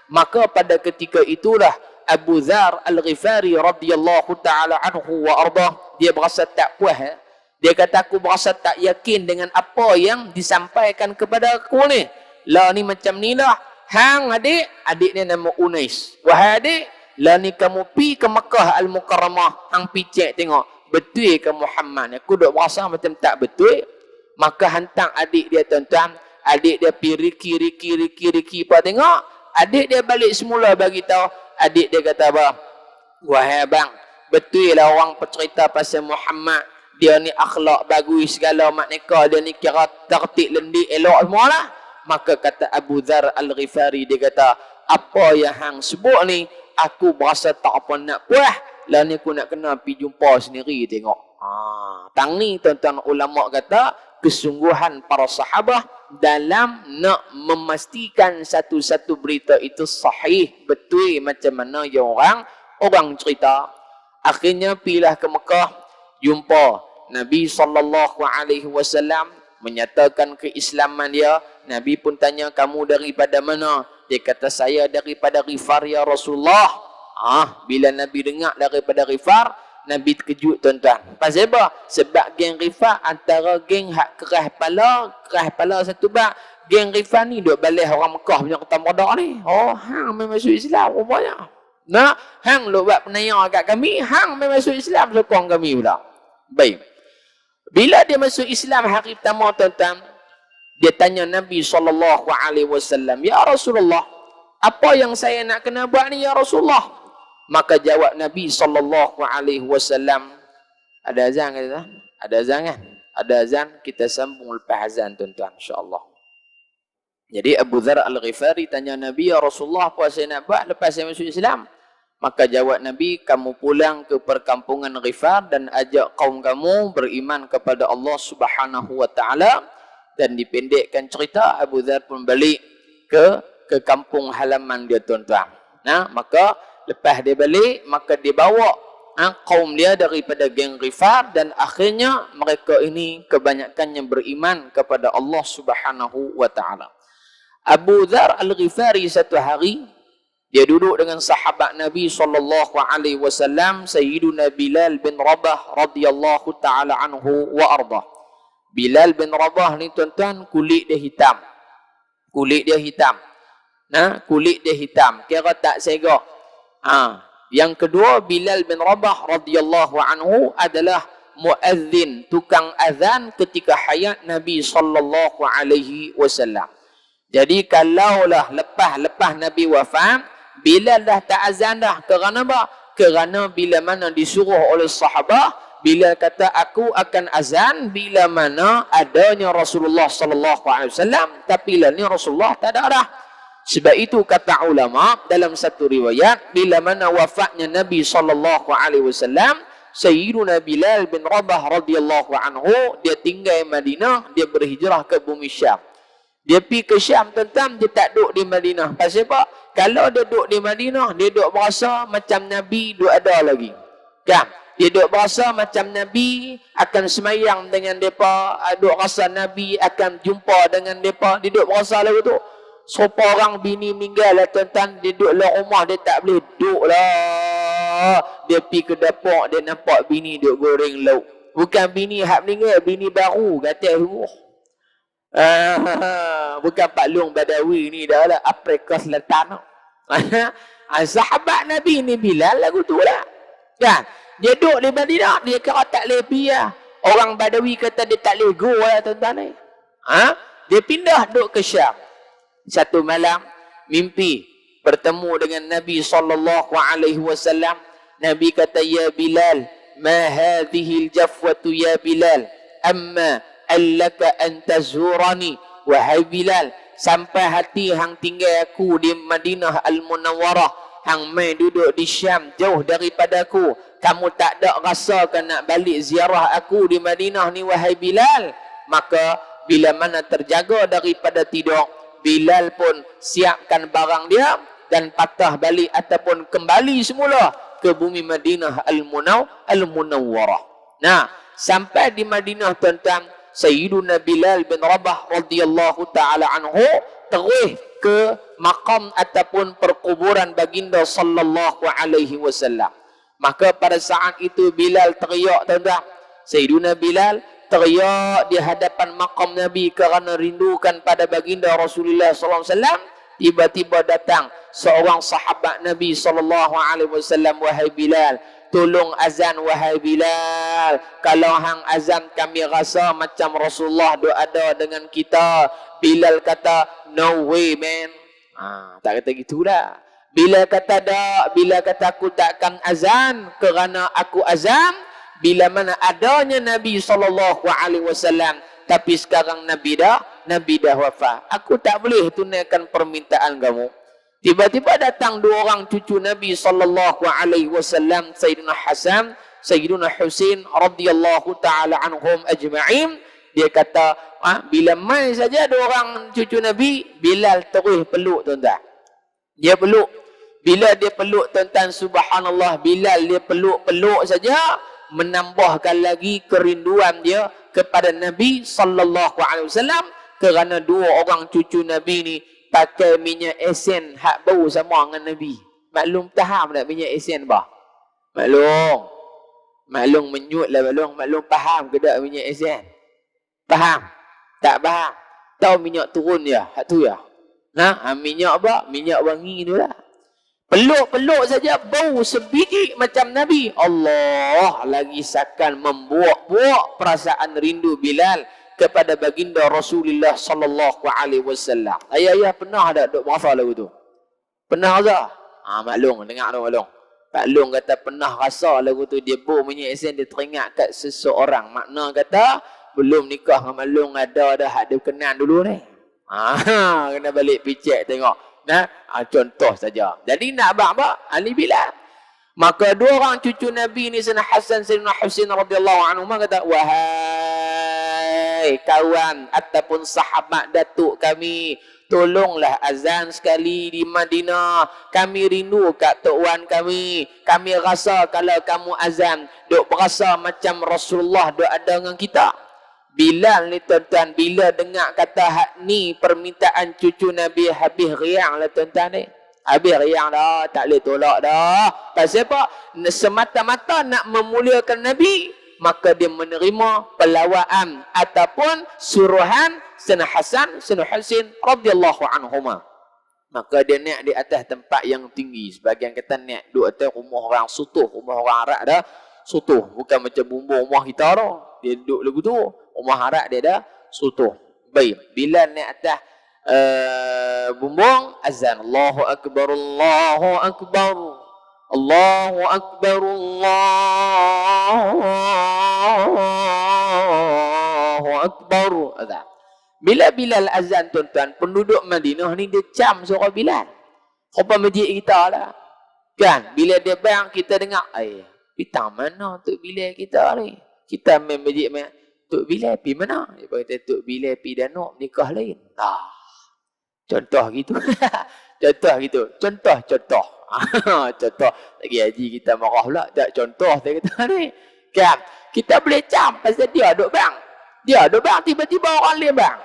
Maka pada ketika itulah Abu Dzar Al-Ghifari radhiyallahu ta'ala anhu wa arda, dia berasa tak puas. Dia kata, aku berasa tak yakin dengan apa yang disampaikan kepada aku ni. Lah ni macam ni lah. Hang adik dia nama Unais. Wahai adik, lah ni kamu pi ke Makkah Al-Mukarramah. Hang pi cek tengok. betul ke Muhammad ni? Aku duk berasa macam tak betul. Maka hantar adik dia tuan-tuan. Adik dia pergi riki. Apa tengok? Adik dia balik semula bagi tahu. Adik dia kata apa? Wahai abang, betul lah orang bercerita pasal Muhammad. Dia ni akhlak bagus segala makneka. Dia ni kira tertib lendik elok semua lah. Maka kata Abu Dhar Al-Ghifari, dia kata, apa yang hang sebut ni, aku berasa tak apa nak puas. Lah ni aku nak kena pergi jumpa sendiri tengok. Tang ni tuan-tuan ulama kata, kesungguhan para sahabat dalam nak memastikan satu-satu berita itu sahih, betul macam mana yang orang cerita. Akhirnya pilih ke Mekah, jumpa Nabi SAW menyatakan keislaman dia. Nabi pun tanya, kamu daripada mana? Dia kata, saya daripada Ghifar ya Rasulullah. Bila Nabi dengar daripada Ghifar, Nabi terkejut tuan-tuan. Pasal apa? Sebab geng Ghifar antara geng hak kerah pala satu bak. Geng Ghifar ni duk balik orang Mekah punya kata modak ni. Hang memang masuk Islam rupanya. Nah, hang lu buat penayang kat kami, hang memang masuk Islam sokong kami pula. Baik. Bila dia masuk Islam hari pertama tuan-tuan, dia tanya Nabi SAW, ya Rasulullah, apa yang saya nak kena buat ni ya Rasulullah? Maka jawab Nabi SAW, ada azan kata? Ada azan kan? Ada azan, kita sambung lepas azan tuan-tuan, insyaAllah. Jadi Abu Dhar Al-Ghifari tanya Nabi, ya Rasulullah, apa saya nak buat lepas saya masuk Islam? Maka jawab Nabi, kamu pulang ke perkampungan Ghifar dan ajak kaum kamu beriman kepada Allah Subhanahu wa Ta'ala. Dan dipendekkan cerita, Abu Dhar pun balik ke kampung halaman dia tuan-tuan. Nah, maka lepas dia balik, maka dia bawa kaum dia daripada geng Ghifar, dan akhirnya mereka ini kebanyakannya beriman kepada Allah Subhanahu wa Ta'ala. Abu Dhar Al-Ghifari satu hari dia duduk dengan sahabat Nabi SAW, Sayyiduna Bilal bin Rabah radhiyallahu ta'ala anhu wa ardah. Bilal bin Rabah ni tuan-tuan, kulit dia hitam. Kulit dia hitam. Kulit dia hitam. Kira tak segak. Yang kedua, Bilal bin Rabah radhiyallahu anhu adalah muazzin, tukang azan ketika hayat Nabi SAW. Jadi kalaulah lepas Nabi wafat, Bilal dah tak azan dah. Kerana apa? Kerana bila mana disuruh oleh sahabat, Bilal kata, aku akan azan bila mana adanya Rasulullah SAW, tapi lah ni Rasulullah tak ada dah. Sebab itu kata ulama dalam satu riwayat, bila mana wafatnya Nabi SAW, Sayyiduna Bilal bin Rabah radhiyallahu anhu, dia tinggal Madinah, dia berhijrah ke bumi Syam. Dia pergi ke Syam tuan-tuan, dia tak duduk di Madinah. Pasal apa? Kalau dia duduk di Madinah, dia duduk berasa macam Nabi duduk ada lagi. Kan? Dia duduk berasa macam Nabi akan semayang dengan mereka, duduk rasa Nabi akan jumpa dengan mereka. Dia duduk berasa lagu tu. Serupa orang bini meninggal lah tuan-tuan, dia duduk dalam rumah, dia tak boleh duduk lah. Dia pergi ke dapur, dia nampak bini duduk goreng lauk. Bukan bini hak meninggal, bini baru, kata bukan Pak Long Badawi ni dah lah, Afrika Selatan. Sahabat Nabi ni Bilal lagu tu lah. Kan? Dia duduk di Madinah, dia kira tak boleh pergi lah. Orang Badawi kata dia tak boleh go lah tuan-tuan ni. Dia pindah duduk ke Syam. Satu malam, mimpi bertemu dengan Nabi SAW. Nabi kata, ya Bilal, ma hadhihi al-jafwatu ya Bilal, amma allaka an tazurani. Wahai Bilal, sampai hati hang tinggal aku di Madinah Al-Munawwarah, hang mai duduk di Syam jauh daripada aku, kamu tak ada rasa kan nak balik ziarah aku di Madinah ni wahai Bilal? Maka bila mana terjaga daripada tidur, Bilal pun siapkan barang dia dan patah balik ataupun kembali semula ke bumi Madinah Al-Munawwarah. Nah, sampai di Madinah tuan-tuan, Sayyiduna Bilal bin Rabah radhiyallahu ta'ala anhu terus ke makam ataupun perkuburan baginda sallallahu alaihi wasallam. Maka pada saat itu Bilal teriak tuan-tuan. Sayyiduna Bilal teriak di hadapan makam Nabi kerana rindukan pada baginda Rasulullah sallallahu alaihi wasallam. Tiba-tiba datang seorang sahabat Nabi sallallahu alaihi wasallam, wahai Bilal, tolong azan wahai Bilal. Kalau hang azan kami rasa macam Rasulullah ada dengan kita. Bilal kata, no way man. Tak kata gitulah. Bila kata dak, bila kata aku takkan azan kerana aku azan bila mana adanya Nabi SAW. Tapi sekarang Nabi dah wafat. Aku tak boleh tunaikan permintaan kamu. Tiba-tiba datang dua orang cucu Nabi SAW, Sayyidina Hasan, Sayyidina Husain radhiyallahu taala anhum ajma'in. Dia kata, bila mai saja dua orang cucu Nabi, Bilal terus peluk tuan-tuan. Dia peluk. Bila dia peluk tuan-tuan, subhanallah, Bilal dia peluk-peluk saja menambahkan lagi kerinduan dia kepada Nabi sallallahu alaihi wasallam kerana dua orang cucu Nabi ni pakai minyak esen hak bau sama dengan Nabi. Maklum faham tak minyak esen bah? Maklum. Maklum menyut lah maklum faham ke tak minyak esen? Faham? Tak faham? Tahu minyak turun ya? Hak tu ya? Minyak apa? Minyak wangi tu lah. Peluk-peluk saja bau sebiji macam Nabi. Allah lagi seakan membuak-buak perasaan rindu Bilal kepada baginda Rasulullah sallallahu alaihi wasallam. Ayah pernah tak duk berasa lagu tu? Pernah tak? Maklum dengar tu maklum. Pak Long kata pernah rasa lagu tu dia bau minyak esen dia teringat kat seseorang. Makna kata belum nikah dengan Mak Long ada dah hak dia kenal dulu ni. Kena balik picek tengok. Contoh saja. Jadi nak apa? Ali Bilal. Maka dua orang cucu Nabi ni Sayyidina Hasan, Sayyidina Husain radhiyallahu anhu kata, wahai kawan ataupun sahabat datuk kami, tolonglah azan sekali di Madinah. Kami rindu kat tok wan kami. Kami rasa kalau kamu azan, duk berasa macam Rasulullah duk ada dengan kita. Bilal ni tuan-tuan, bila dengar kata hak ni permintaan cucu Nabi, habis riang lah tuan-tuan ni. Habis riang dah, tak boleh tolak dah. Pasal apa? Semata-mata nak memuliakan Nabi, maka dia menerima pelawaan ataupun suruhan Sayyidina Hasan, Sayyidina Husain radhiyallahu anhuma. Maka dia naik di atas tempat yang tinggi. Sebagian kata naik duduk atas rumah orang sutuh, rumah orang Arab dah sutuh. Bukan macam bumbung rumah kita dah. Dia duduk lagu tu. Rumah Arab dia dah sutuh. Baik. Bila naik atas bumbung, azan. Allahu Akbar, Allahu Akbar. Allahu Akbar, Allahu Akbar. Azan. Bila Bilal azan tuan-tuan, penduduk Madinah ni dia cam suara Bilal. Khubar masjid kita lah. Kan? Bila dia bang, kita dengar, pitang mana Tok Bilal kita ni? Kita main masjid main. Tok Bilal pergi mana? Dia kata Tok Bilal pergi Danuk nikah lain. Contoh gitu. Contoh gitu. Contoh. Contoh. Lagi haji kita marah pula. Tak contoh dia kata ni. Kan? Kita boleh cam pasal dia duk bang. Dia duk bang tiba-tiba orang lain bang.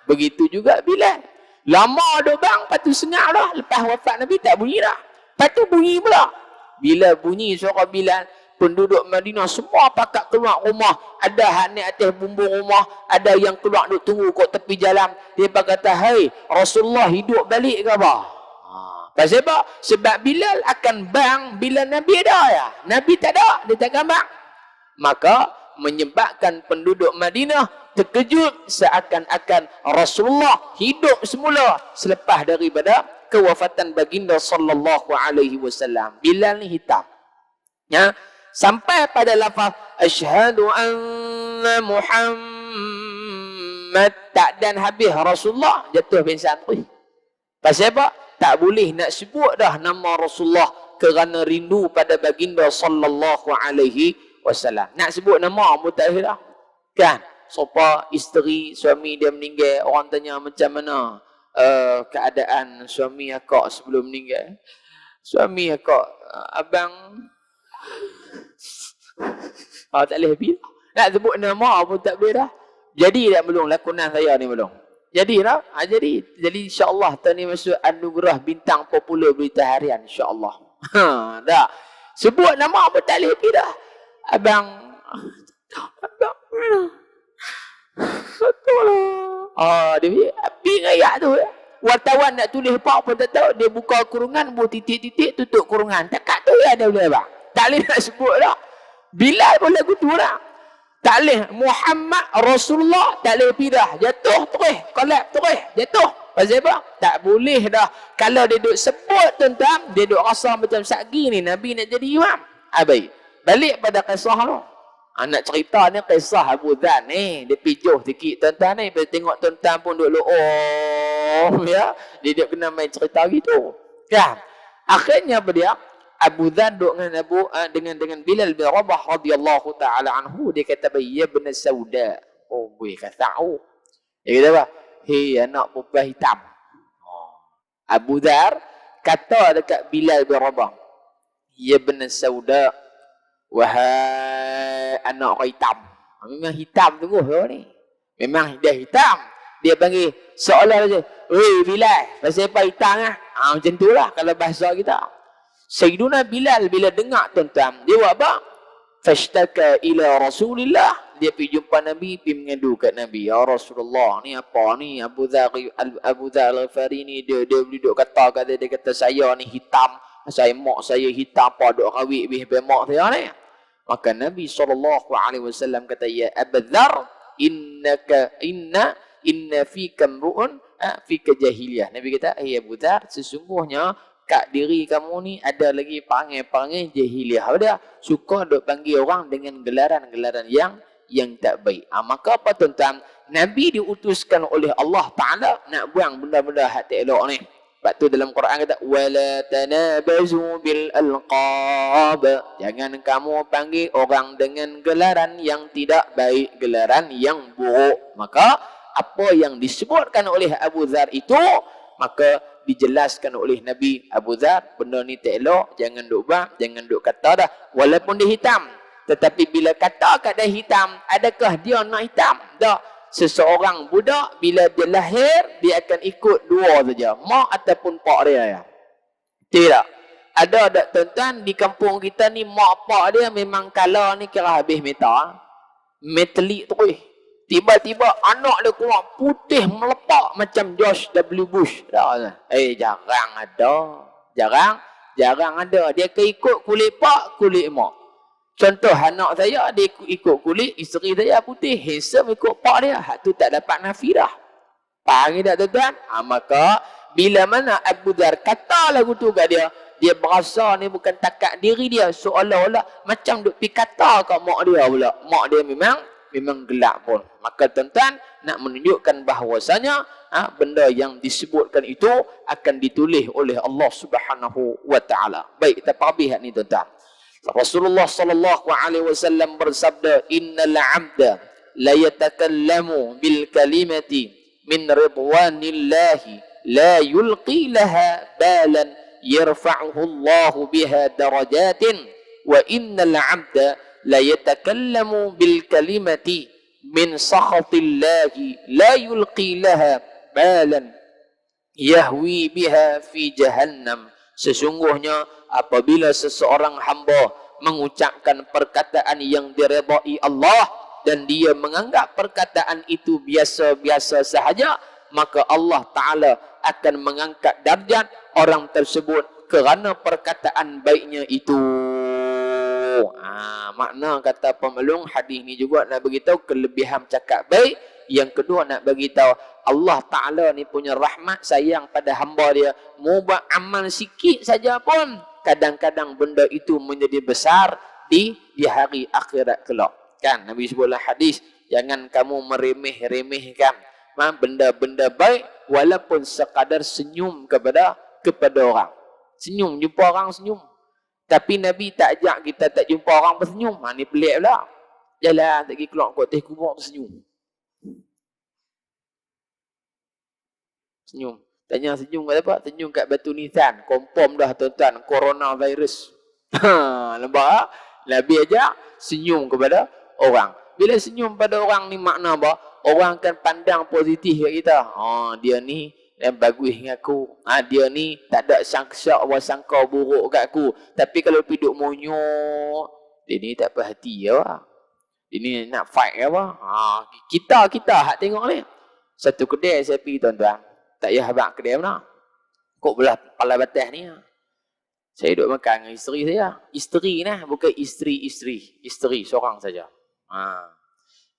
Begitu juga Bilal. Lama duk bang, lepas tu sengak dah. Lepas wafat Nabi tak bunyi dah. Lepas tu bunyi pula. Bila bunyi suara Bilal, penduduk Madinah semua pakat keluar rumah. Ada hak naik atas bumbung rumah, ada yang keluar duk tunggu kat tepi jalan. Dia kata, "Hai, Rasulullah hidup balik ke apa?" Pasal apa? Sebab Bilal akan bang bila Nabi ada ya. Nabi tak ada, dia takkan bang. Maka menyebabkan penduduk Madinah terkejut seakan-akan Rasulullah hidup semula selepas daripada kewafatan baginda sallallahu alaihi wasallam. Bilal ni hitam. Ya, sampai pada lafaz asyhadu anna Muhammad tak dan habis Rasulullah jatuh pingsan. Pasal apa? Tak boleh nak sebut dah nama Rasulullah kerana rindu pada baginda sallallahu alaihi wasallam. Nak sebut nama pun tak boleh dah. Kan? Sopa isteri suami dia meninggal, orang tanya macam mana keadaan suami akak sebelum meninggal. Suami akak, abang tak boleh happy. Nak sebut nama pun tak boleh dah. Jadi tak belum lakonan saya ni belum. Jadi dah. Jadi insya-Allah tahun ni masuk anugerah bintang popular berita harian insya-Allah. Dah. Sebut nama pun tak boleh happy dah. Abang Satulah. Dia api ngayak tu. Wartawan nak tulis apa pun tak tahu. Dia buka kurungan, buat titik-titik, tutup kurungan. Takat tu ya dia boleh abang. Tak boleh nak sebut dah. Bilal pun lagu tu dah. Tak boleh. Muhammad Rasulullah tak boleh pindah. Jatuh terus. Kolap terus. Jatuh. Pasal apa? Tak boleh dah. Kalau dia duk sebut tuan-tuan, dia duk rasa macam sagi ni Nabi nak jadi imam. Baik. Balik pada kisah tu. Nak cerita ni kisah Abu Dhar ni. Dia pijuh sikit tuan-tuan ni. Bila tengok tuan-tuan pun duk ya. Dia duk kena main cerita gitu. Kan? Akhirnya apa dia? Abu Dhar duk dengan Bilal bin Rabah radhiyallahu taala anhu. Dia kata ya bin Sauda. Oh, gue kata tahu. Dia kata apa? Hei anak perempuan hitam. Abu Dhar kata dekat Bilal bin Rabah. Ya bin Sauda. Wahai anak orang hitam. Memang hitam tunggu ni. Memang dia hitam. Dia panggil seolah saja. Weh Bilal, pasal apa hitam lah? Macam tu lah kalau bahasa kita. Sayyiduna Bilal bila dengar tuan-tuan, dia buat apa? Fashtaka ila Rasulillah. Dia pergi jumpa Nabi, pergi mengadu kat Nabi. Ya Rasulullah, ni apa ni? Abu Dhar Al-Ghifari ni, dia duduk kata, dia kata saya ni hitam. Saya mak saya hitam, apa duk rawik bih mak saya ni. Maka Nabi SAW kata, ya Abu Dhar, inna fika mru'un fika jahiliyah. Nabi kata, Abu Dhar, sesungguhnya kat diri kamu ni ada lagi panggil jahiliyah. Dia suka duk panggil orang dengan gelaran-gelaran yang tak baik. Maka apa tuan-tuan? Nabi diutuskan oleh Allah Ta'ala nak buang benda-benda hak tak elok ni. Sebab tu dalam Quran kata wala tanabazu bil alqab. Jangan kamu panggil orang dengan gelaran yang tidak baik, gelaran yang buruk. Maka apa yang disebutkan oleh Abu Dhar itu, maka dijelaskan oleh Nabi, Abu Dhar, benda ni tak elok, jangan duk buat, jangan duk kata dah. Walaupun dia hitam, tetapi bila kata kat dia hitam, adakah dia nak hitam? Tak. Seseorang budak bila dia lahir, dia akan ikut dua saja, mak ataupun pak dia. Ya. Tidak. Ada tak tuan-tuan di kampung kita ni mak pak dia memang kala ni kira habis meta. Metalik terus. Tiba-tiba anak dia keluar putih melepak macam George W. Bush. Jarang ada. Jarang ada. Dia ikut kulit pak, kulit mak. Contoh anak saya, dia ikut kulit, isteri saya putih, handsome ikut pak dia. Hak tu tak dapat nafidah. Faham tak tuan-tuan? Maka, bila mana Abu Dhar kata lagu tu kat dia, dia berasa ni bukan takat diri dia. Seolah-olah macam duk pi kata kat mak dia pula. Mak dia memang gelap pun. Maka tuan-tuan, nak menunjukkan bahawasanya, benda yang disebutkan itu akan ditulis oleh Allah Subhanahu wa Ta'ala. Baik, kita habis ni tuan-tuan. Rasulullah sallallahu alaihi wasallam bersabda, innal 'abda la yatakallamu bil kalimati min ridwanillahi la yulqi laha balan yarfa'uhu Allah biha darajatin wa innal 'abda la yatakallamu bil kalimati min sakhatillahi la yulqi laha balan yahwi biha fi jahannam. Sesungguhnya apabila seseorang hamba mengucapkan perkataan yang diredai Allah dan dia menganggap perkataan itu biasa-biasa sahaja, maka Allah Ta'ala akan mengangkat darjat orang tersebut kerana perkataan baiknya itu. Makna kata pemelung hadis ni juga nak beritahu kelebihan cakap baik. Yang kedua nak beritahu Allah Ta'ala ni punya rahmat sayang pada hamba dia. Mau buat amal sikit saja pun kadang-kadang benda itu menjadi besar di hari akhirat kelak. Kan Nabi sebutlah hadis, jangan kamu meremeh-remehkan benda-benda baik walaupun sekadar senyum kepada orang. Senyum, jumpa orang senyum. Tapi Nabi tak ajak kita tak jumpa orang bersenyum. Ni pelik pula. Jalan tak pergi keluar kotak kubur tersenyum. Senyum. Tanya senyum kat apa? Senyum kat batu nisan. Confirm dah tuan-tuan. Coronavirus. Nampak? Nabi ajak senyum kepada orang. Bila senyum pada orang ni makna apa? Orang akan pandang positif kat kita. Dia ni yang bagus dengan aku. Dia ni tak ada sangka buruk kat aku. Tapi kalau piduk monyok, dia ni tak perhati apa. Dia ni nak fight apa. Kita hak tengok ni. Satu kedai saya pergi tuan-tuan. Tak payah habaq kedai mana. Kok belah kepala batas ni. Saya duduk makan dengan isteri saya. Isteri nah, bukan isteri. Isteri seorang saja.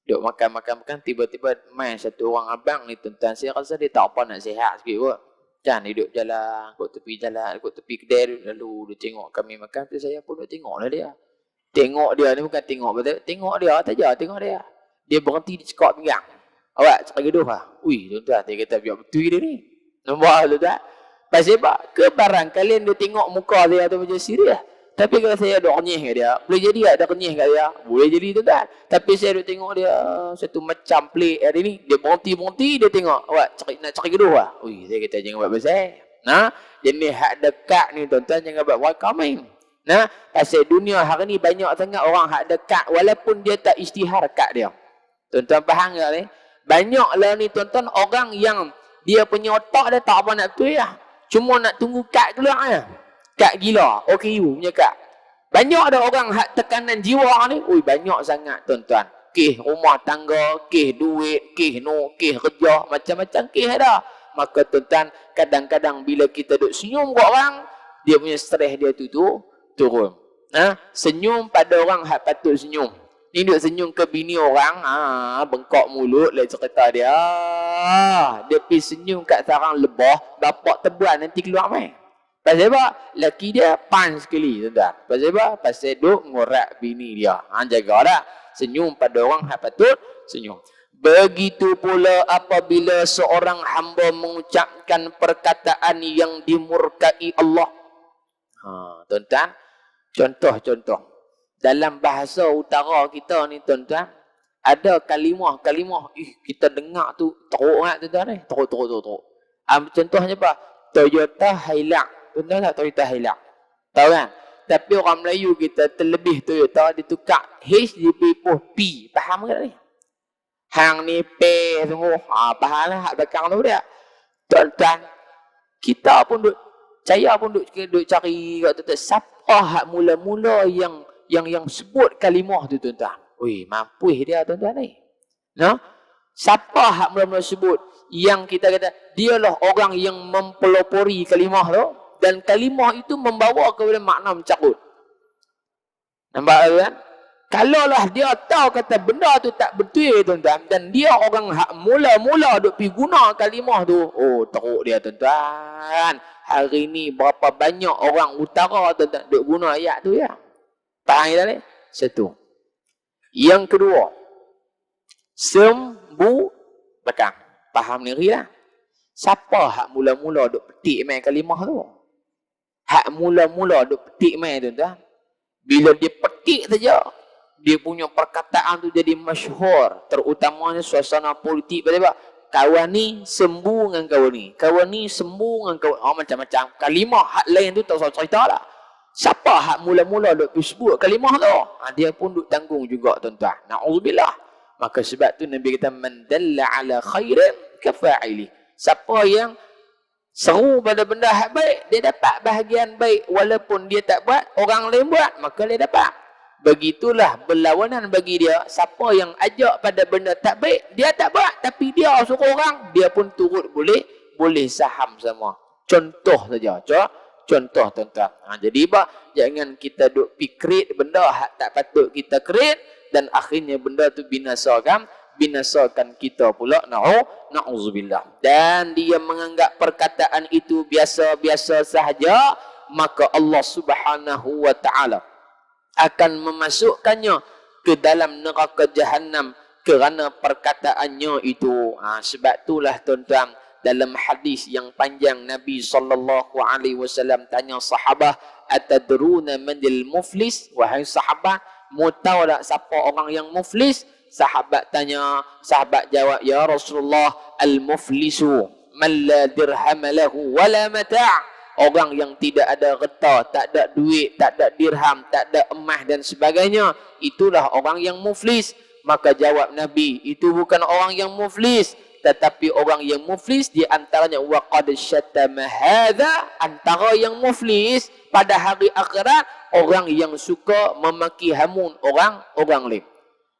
Duduk makan, tiba-tiba main satu orang abang ni tuan-tuan. Saya rasa dia tak apa nak sihat sikit kot. Kan duduk jalan, kat tepi jalan, kat tepi kedai, lalu dia tengok kami makan. Saya pun duduk tengoklah dia. Tengok dia ni bukan tengok betul. Tengok dia saja, tengok dia. Dia berhenti di cekak pinggang. Awak cakap gaduh lah. Ui, tuan-tuan, dia kata biar betul dia ni. Nampak tuan-tuan? Pasal apa? Ke barang kalian dia tengok muka dia tu macam serius. Tapi kalau saya duk renyih kat dia, boleh jadi ada renyih kat dia. Boleh jadi tuan-tuan. Tapi saya duk tengok dia satu macam pelik hari ni. Dia berhenti, dia tengok. Awak nak cakap gaduh lah. Ui, saya kata jangan buat pasal. Nah, jenis hak dekat ni tuan-tuan jangan buat welcoming. Nah, pasal dunia hari ni banyak sangat orang hak dekat walaupun dia tak isytihar kat dia. Tuan-tuan faham tak ni? Banyaklah ni tuan-tuan orang yang dia punya otak dia tak apa nak betul ya. Cuma nak tunggu kad keluar ya. Kad gila. OKU punya kad. Banyak ada orang hak tekanan jiwa ni. Ui, banyak sangat tuan-tuan. Kes rumah tangga, kes duit, kes kes kerja, macam-macam kes ada. Maka tuan-tuan, kadang-kadang bila kita duk senyum kat orang, dia punya stres dia tu turun. Senyum pada orang hak patut senyum. Ni duk senyum ke bini orang, bengkok mulut lah cerita dia. Dia pergi senyum kat sarang lebah, bapak tebuan nanti keluar main. Pasal apa? Laki dia pan sekali, tuan-tuan. Pasal apa? Pasal duk ngorak bini dia. Jaga tak? Senyum pada orang hak patut senyum. Begitu pula apabila seorang hamba mengucapkan perkataan yang dimurkai Allah. Tuan-tuan, contoh. Dalam bahasa utara kita ni tuan-tuan, ada kalimah, kita dengar tu teruk kan tuan-tuan ni, teruk. Contohnya apa? Toyota Hilux. Tuan-tuan tak Toyota Hilux? Tahu kan? Tapi orang Melayu kita terlebih Toyota ditukar HDP P. Faham ke tak ni? Hang ni P sungguh. Faham lah hak belakang tu dia. Tuan-tuan, kita pun saya pun duk cari kat tu siapa hak mula-mula yang sebut kalimah tu tuan-tuan. Ui, mampus dia tuan-tuan ni. No? Siapa hak mula-mula sebut yang kita kata dialah orang yang mempelopori kalimah tu dan kalimah itu membawa kepada makna mencarut. Nampak kan? Kalaulah dia tahu kata benda tu tak betul tuan-tuan dan dia orang hak mula-mula duk pi guna kalimah tu, oh teruk dia tuan-tuan. Hari ni berapa banyak orang utara tuan-tuan duk guna ayat tu ya. Faham tak ni? Satu. Yang kedua, sembu belakang. Faham ni lah. Siapa hak mula-mula duk petik main kalimah tu? Hak mula-mula duk petik main tuan-tuan. Bila dia petik saja, dia punya perkataan tu jadi masyhur, terutamanya suasana politik. Sebab kawan ni sembuh dengan kawan ni. Kawan ni sembuh dengan kawan. Macam-macam. Kalimah hak lain tu tak usah cerita lah. Siapa hak mula-mula duk sebut kalimah tu? Dia pun duk tanggung juga tuan-tuan. Na'udzubillah. Maka sebab tu Nabi kata man dalla ala khairin kafa'ili. Siapa yang seru pada benda hak baik, dia dapat bahagian baik walaupun dia tak buat, orang lain buat, maka dia dapat. Begitulah berlawanan bagi dia. Siapa yang ajak pada benda tak baik, dia tak buat, tapi dia suruh orang, dia pun turut boleh saham sama. Contoh saja. Contoh tuan-tuan. Jadi jangan kita duk create benda hak tak patut kita create dan akhirnya benda tu binasakan kita pula. Na'udzubillah. Dan dia menganggap perkataan itu biasa-biasa sahaja, maka Allah Subhanahu wa taala akan memasukkannya ke dalam neraka Jahannam kerana perkataannya itu. Sebab itulah tuan-tuan, dalam hadis yang panjang Nabi SAW tanya sahabat, atadruna manil muflis? Wahai sahabat, mau tahu tak siapa orang yang muflis? Sahabat jawab, ya Rasulullah, al-muflisu man la dirham lahu wala mata'. Orang yang tidak ada reta, tak ada duit, tak ada dirham, tak ada emas dan sebagainya, itulah orang yang muflis. Maka jawab Nabi, itu bukan orang yang muflis, tetapi orang yang muflis di antaranya waqad syatama hadza, antara yang muflis pada hari akhirat orang yang suka memaki hamun orang lain.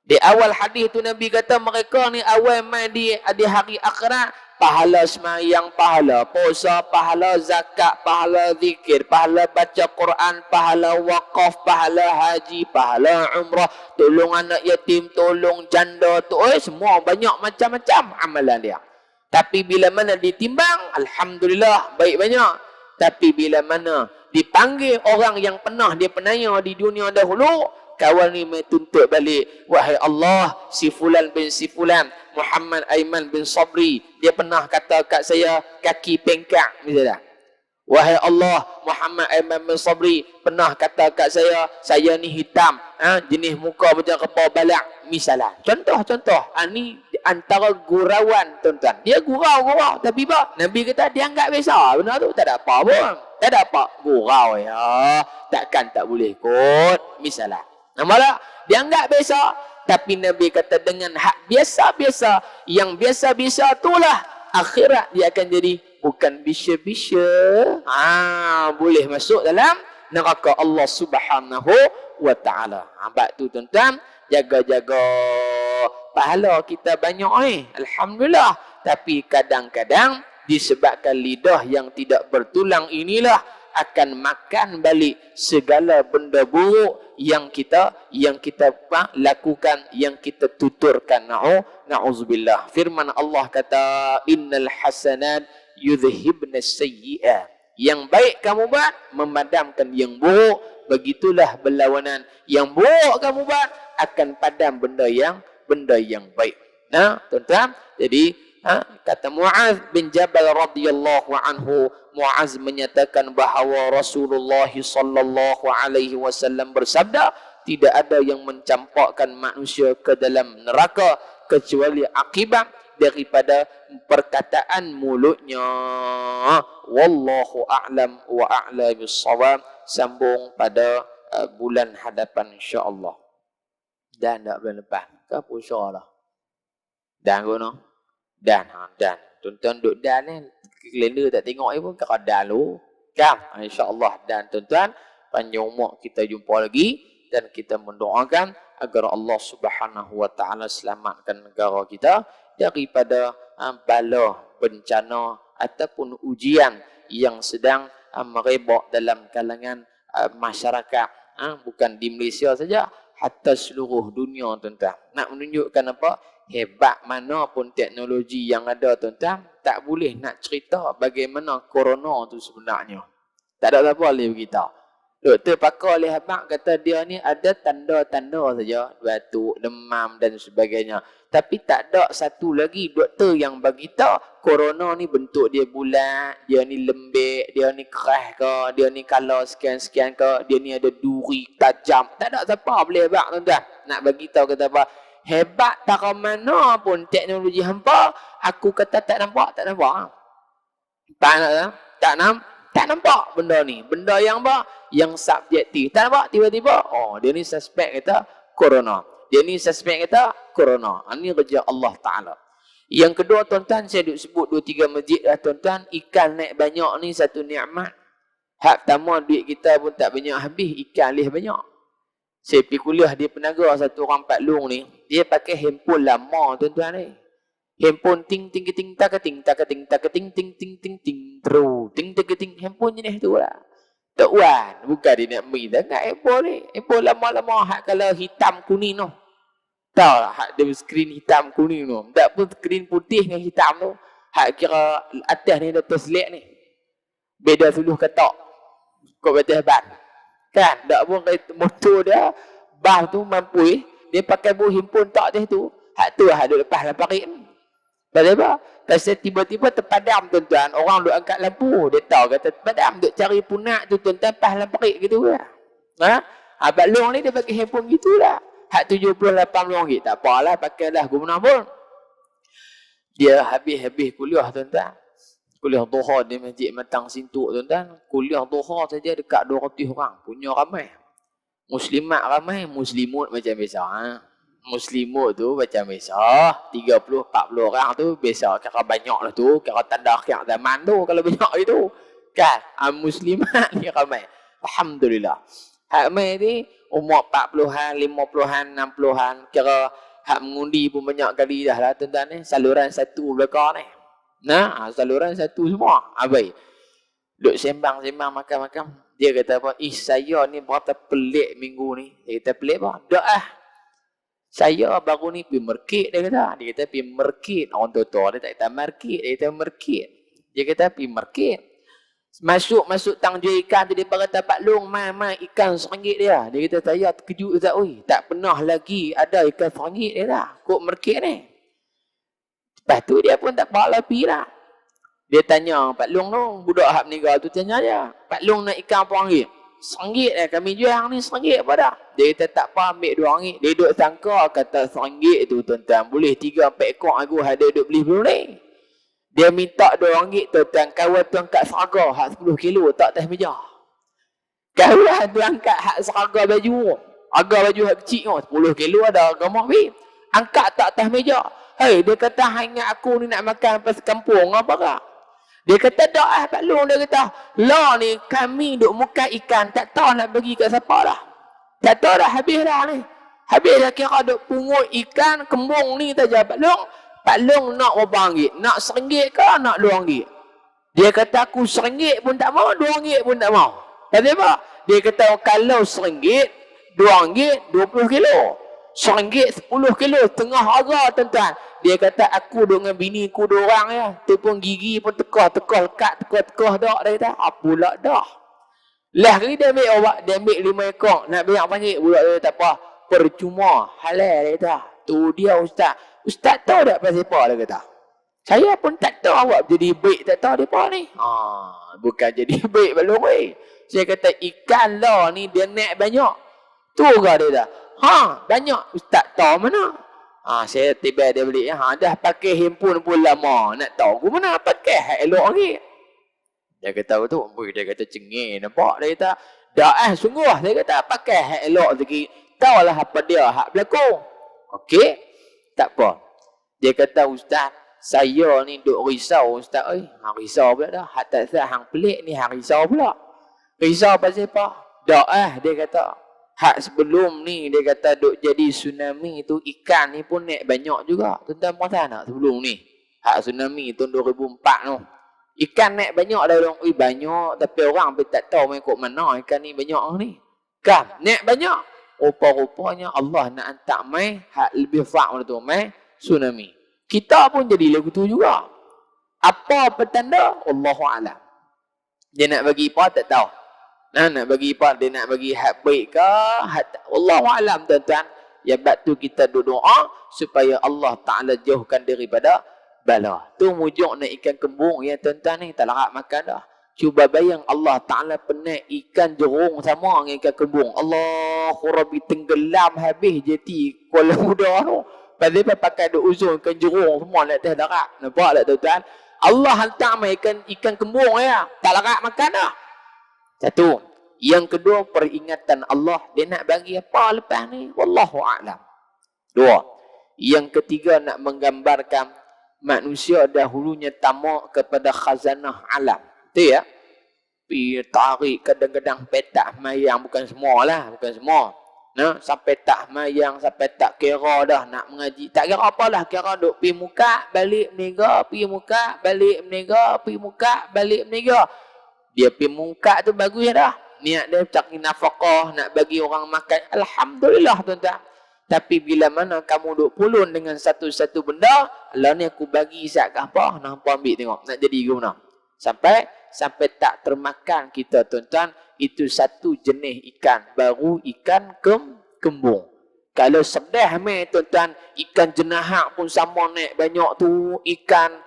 Di awal hadis tu Nabi kata mereka ni awal mai di hari akhirat pahala sembahyang, pahala puasa, pahala zakat, pahala zikir, pahala baca Quran, pahala wakaf, pahala haji, pahala umrah, tolong anak yatim, tolong janda tu, semua banyak macam-macam amalan dia. Tapi bila mana ditimbang, alhamdulillah baik banyak. Tapi bila mana dipanggil orang yang pernah dia penanya di dunia dahulu, kawan ni mai tuntut balik, wahai Allah, si fulan bin si fulan, Muhammad Aiman bin Sabri, dia pernah kata kat saya kaki pengkak misalnya. Wahai Allah, Muhammad Aiman bin Sabri pernah kata kat saya ni hitam, jenis muka macam kepala balak misalnya. Contoh-contoh, ni antara gurauan tuan-tuan. Dia gurau-gurau tapi apa? Nabi kata dia anggap biasa benda tu, tak ada apa pun. Tak ada apa, gurau ya. Takkan tak boleh kot misalnya. Nampak? Dia anggap biasa, tapi Nabi kata dengan hak biasa-biasa, yang biasa-biasa itulah akhirat dia akan jadi bukan bisya-bisya. Boleh masuk dalam neraka Allah Subhanahu wa taala. Bab tu tuan-tuan, jaga-jaga pahala kita banyak alhamdulillah, tapi kadang-kadang disebabkan lidah yang tidak bertulang inilah akan makan balik segala benda buruk yang kita lakukan, yang kita tuturkan. Na'udzubillah. Firman Allah kata, innal hasanat yudhhibna sayyi'at. Yang baik kamu buat memadamkan yang buruk, begitulah berlawanan. Yang buruk kamu buat akan padam benda yang baik. Tuan-tuan, jadi kata Muaz bin Jabal radhiyallahu anhu, Muaz menyatakan bahawa Rasulullah sallallahu alaihi wasallam bersabda, tidak ada yang mencampakkan manusia ke dalam neraka kecuali akibat daripada perkataan mulutnya. Wallahu a'lam wa a'la bis-shawab. Sambung pada bulan hadapan insya-Allah. Dan tak bulan lepas ke puasa dah. Dan kono. Dan. Tuan-tuan duduk dan ni, kalender tak tengok ni pun kau dan lu. Kan? InsyaAllah. Dan tuan-tuan, panjang umur kita jumpa lagi. Dan kita mendoakan agar Allah Subhanahu wa ta'ala selamatkan negara kita daripada bala, bencana ataupun ujian yang sedang merebak dalam kalangan masyarakat. Bukan di Malaysia saja, hatta seluruh dunia tuan-tuan. Nak menunjukkan apa? Hebat mana pun teknologi yang ada tuan-tuan, tak boleh nak cerita bagaimana corona tu sebenarnya. Tak ada apa boleh beritahu. Doktor pakar oleh abang kata dia ni ada tanda-tanda saja, batuk, demam dan sebagainya. Tapi tak ada satu lagi doktor yang bagi tahu corona ni bentuk dia bulat, dia ni lembek, dia ni keras ke, dia ni kalau sekian-sekian ke, dia ni ada duri tajam. Tak ada siapa boleh abang tuan-tuan nak bagi tahu kata apa. Hebat tak mana pun teknologi hampa, aku kata tak nampak. Tak nampak benda ni. Benda yang apa? Yang subjektif. Tak nampak tiba-tiba, dia ni suspek kata corona. Dia ni suspek kata corona. Ini kerja Allah Ta'ala. Yang kedua tuan-tuan, saya duk sebut 2-3 masjid lah tuan-tuan. Ikan naik banyak ni satu nikmat. Hak pertama duit kita pun tak banyak habis, ikan leh banyak. Saya pergi kuliah di Penaga, satu orang Pak Long ni, dia pakai handphone lama tuan-tuan ni. Handphone ting ting ting tak ting ting ting ting ting ting ting tru ting ting ting, handphone jenis tu lah. Tak wan, bukan dia nak main dengan handphone ni. Handphone lama-lama hak kalau hitam kuning tu. Tahu lah hak dia skrin hitam kuning tu. Tak pun skrin putih dengan hitam tu. Hak kira atas ni ada terselek ni. Beda suluh ketok. Kau betul hebat. Kan, tak pun motor dia, bah tu mampu dia pakai buah himpun tak atas tu. Hak tu hak duk lepas dalam parit ni. Pasal apa? Pasal tiba-tiba terpadam tuan-tuan, orang duk angkat lampu, dia tahu kata terpadam, duk cari punak tu tuan-tuan pas dalam parit gitu lah. Abang Long ni dia pakai handphone gitu lah. Hak RM78, tak apalah, pakailah guna pun. Dia habis kuliah tuan-tuan. Kuliah Duha di Masjid Matang Sintuk tuan-tuan. Kuliah Duha saja dekat 200 orang. Punya ramai. Muslimat ramai, muslimut macam biasa. Muslimut tu macam biasa. 30-40 orang tu biasa. Kira banyak lah tu. Kira tanda akhir zaman tu kalau banyak itu. Kan? Muslimat ni ramai. Alhamdulillah. Ramai ni umur 40-an, 50-an, 60-an. Kira hak mengundi pun banyak kali dah lah tuan-tuan ni. Saluran satu belakang ni. Nah, saluran satu semua. Baik. Duk sembang-sembang makan-makan. Dia kata apa? Saya ni berapa pelik minggu ni. Dia kata pelik apa? Tak ah. Saya baru ni pergi market, dia kata. Dia kata pergi market. Orang tua-tua dia tak kata market. Dia kata market. Dia kata pergi market. Masuk tang jual ikan tu dia kata Pak Long, mai ikan RM1 dia. Dia kata saya terkejut tak oi. Tak pernah lagi ada ikan RM1 dia dah. Kok market ni. Lepas tu dia pun tak apa lah pergi lah. Dia tanya Pak Long tu, budak hak meninggal tu tanya dia. Pak Long nak ikan apa RM1? RM1 dah kami jual ni RM1 apa dah? Dia kata tak apa ambil RM2. Dia duduk sangka kata RM1 tu tuan-tuan boleh 3-4 ekor aku ada duduk beli belum ni. Dia minta RM2 tuan-tuan. Kawan tu angkat seraga hak 10 kilo tak atas meja. Kawan tu angkat hak seraga baju. Harga baju hak kecil 10 kilo ada harga mahal. Angkat tak atas meja. Hei, dia kata ingat aku ni nak makan pas kampung apa kah? Dia kata tak Pak Long. Dia kata lah ni kami duk muka ikan tak tahu nak bagi kat siapa dah. Tak tahu dah habis dah ni. Habis dah kira duk pungut ikan kembung ni saja Pak Long. Pak Long nak berapa ringgit? Nak RM1 ke nak RM2? Dia kata aku RM1 pun tak mau, RM2 pun tak mau. Kata apa? Dia kata kalau RM1, RM2, 20 kilo. RM1, 10 kilo, tengah harga tuan-tuan. Dia kata aku dengan bini ku 2 orang ya. Tu pun gigi pun tekah-tekah, lekat tekah-tekah dak. Dia kata apalah dah. Lah kali dia ambil awak, dia ambil 5 ekor. Nak banyak panggil budak dia tak apa. Percuma, halal dia kata. Tu dia ustaz. Ustaz tahu tak pasal apa dia kata? Saya pun tak tahu awak jadi baik tak tahu dia apa ni. Bukan jadi baik belum weh. Saya kata ikan lah ni dia naik banyak. Tu ke dia dah. Banyak. Ustaz tahu mana? Saya tiba dia beli. Dah pakai handphone pun lama. Nak tahu ke mana pakai hak elok lagi. Dia kata tu, dia kata cengih nampak. Dia kata, dah sungguh. Dia kata pakai hak elok lagi. Tahulah apa dia hak berlaku. Okey. Tak apa. Dia kata ustaz, saya ni duk risau ustaz. Risau pula dah. Hak tak sah hang pelik ni hang risau pula. Risau pasal apa? Dak dia kata. Hak sebelum ni dia kata duk jadi tsunami tu ikan ni pun naik banyak juga. Tuan-tuan perasan tak sebelum ni? Hak tsunami tahun 2004 tu. Ikan naik banyak dah orang. Banyak tapi orang pun tak tahu main kok mana ikan ni banyak ni. Kan? Naik banyak. Rupa-rupanya Allah nak hantar mai hak lebih fak tu mai tsunami. Kita pun jadi lagu tu juga. Apa petanda? Allahu a'lam. Dia nak bagi apa tak tahu. Nak bagi apa? Dia nak bagi hak baik ke? Allahu a'lam tuan-tuan. Ya batu kita doa supaya Allah Taala jauhkan daripada bala. Tu mujuk nak ikan kembung ya tuan-tuan ni tak larat makan dah. Cuba bayang Allah Ta'ala penat ikan jerung sama dengan ikan kembung. Allahu Rabbi tenggelam habis jeti Kuala Muda tu. Pasal pakai duk uzun ikan jerung semua nak atas darat. Nampak tak tuan-tuan? Allah hantar mai ikan kembung ya. Tak larat makan dah. Satu. Yang kedua peringatan Allah. Dia nak bagi apa lepas ni? Wallahu a'lam. Dua. Yang ketiga nak menggambarkan manusia dahulunya tamak kepada khazanah alam. Betul ya? Pergi tarik kadang-kadang petak mayang. Bukan semua lah. Bukan semua. Nah, sampai tak mayang, sampai tak kira dah nak mengaji. Tak kira apalah. Kira duk pergi muka, balik meniga, pergi muka, balik meniga, pergi muka, balik meniga. Dia pergi muka tu bagus dah. Niat dia cari nafkah, nak bagi orang makan. Alhamdulillah tuan-tuan. Tapi bila mana kamu duk pulun dengan satu-satu benda, lah ni aku bagi isyak ke apa, nampak ambil tengok. Nak jadi ke mana? Sampai tak termakan kita tuan-tuan. Itu satu jenis ikan. Baru ikan kembung. Kalau sedah meh tuan-tuan. Ikan jenahak pun sama naik banyak tu. Ikan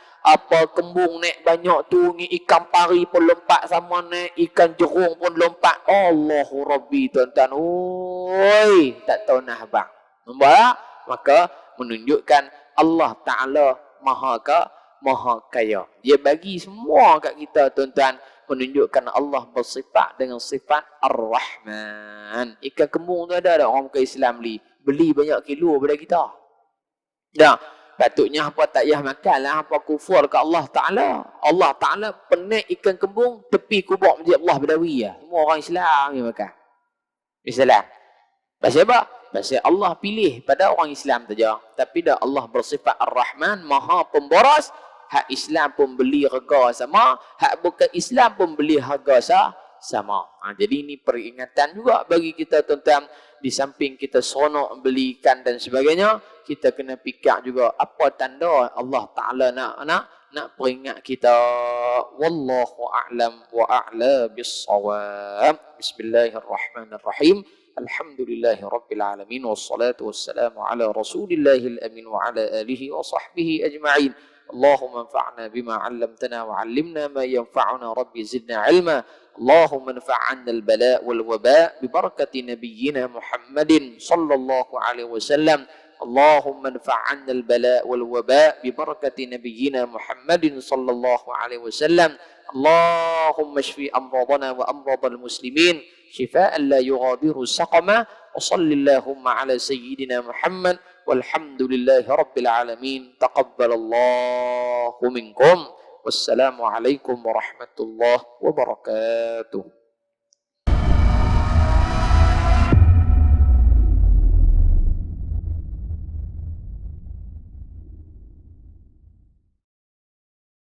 kembung naik banyak tu. Ikan pari pun lompat sama naik. Ikan jerung pun lompat. Allahu Rabbi tuan-tuan. Oi, tak tahu nak abang. Nampak? Maka menunjukkan Allah Ta'ala maha kaya. Dia bagi semua kat kita tuan-tuan. Menunjukkan Allah bersifat dengan sifat Ar-Rahman. Ikan kembung tu ada orang bukan Islam beli banyak kilo daripada kita. Dah, patutnya apa tak payah makan lah, apa kufur ke Allah Ta'ala. Allah Ta'ala penik ikan kembung tepi kubur masjid Allah Badawi ya. Semua orang Islam yang makan. Islam. Pasal apa? Pasal Allah pilih pada orang Islam saja. Tapi dah Allah bersifat Ar-Rahman, maha pemboros. Hak Islam pun beli harga sama, hak bukan Islam pun beli harga sama. Jadi ini peringatan juga bagi kita tuan-tuan. Di samping kita seronok belikan dan sebagainya, kita kena fikir juga apa tanda Allah Ta'ala nak peringat kita. Wallahu a'lam wa a'la bis-shawab. Bismillahirrahmanirrahim. Alhamdulillahi rabbil alamin wassalatu wassalamu ala rasulillahil amin wa ala alihi wa sahbihi ajma'in. Allahumma anfa'na bima 'allamtana wa 'allimna ma yanfa'una rabbi zidna 'ilma. اللهم انفع عنا البلاء والوباء ببركة نبينا محمد صلى الله عليه وسلم. اللهم انفع عنا البلاء والوباء ببركة نبينا محمد صلى الله عليه وسلم. اللهم اشف أمراضنا وأمراض المسلمين شفاء لا يغادر سقما. وصل اللهم على سيدنا محمد والحمد لله رب العالمين. تقبل الله منكم. Wassalamualaikum warahmatullahi wabarakatuh.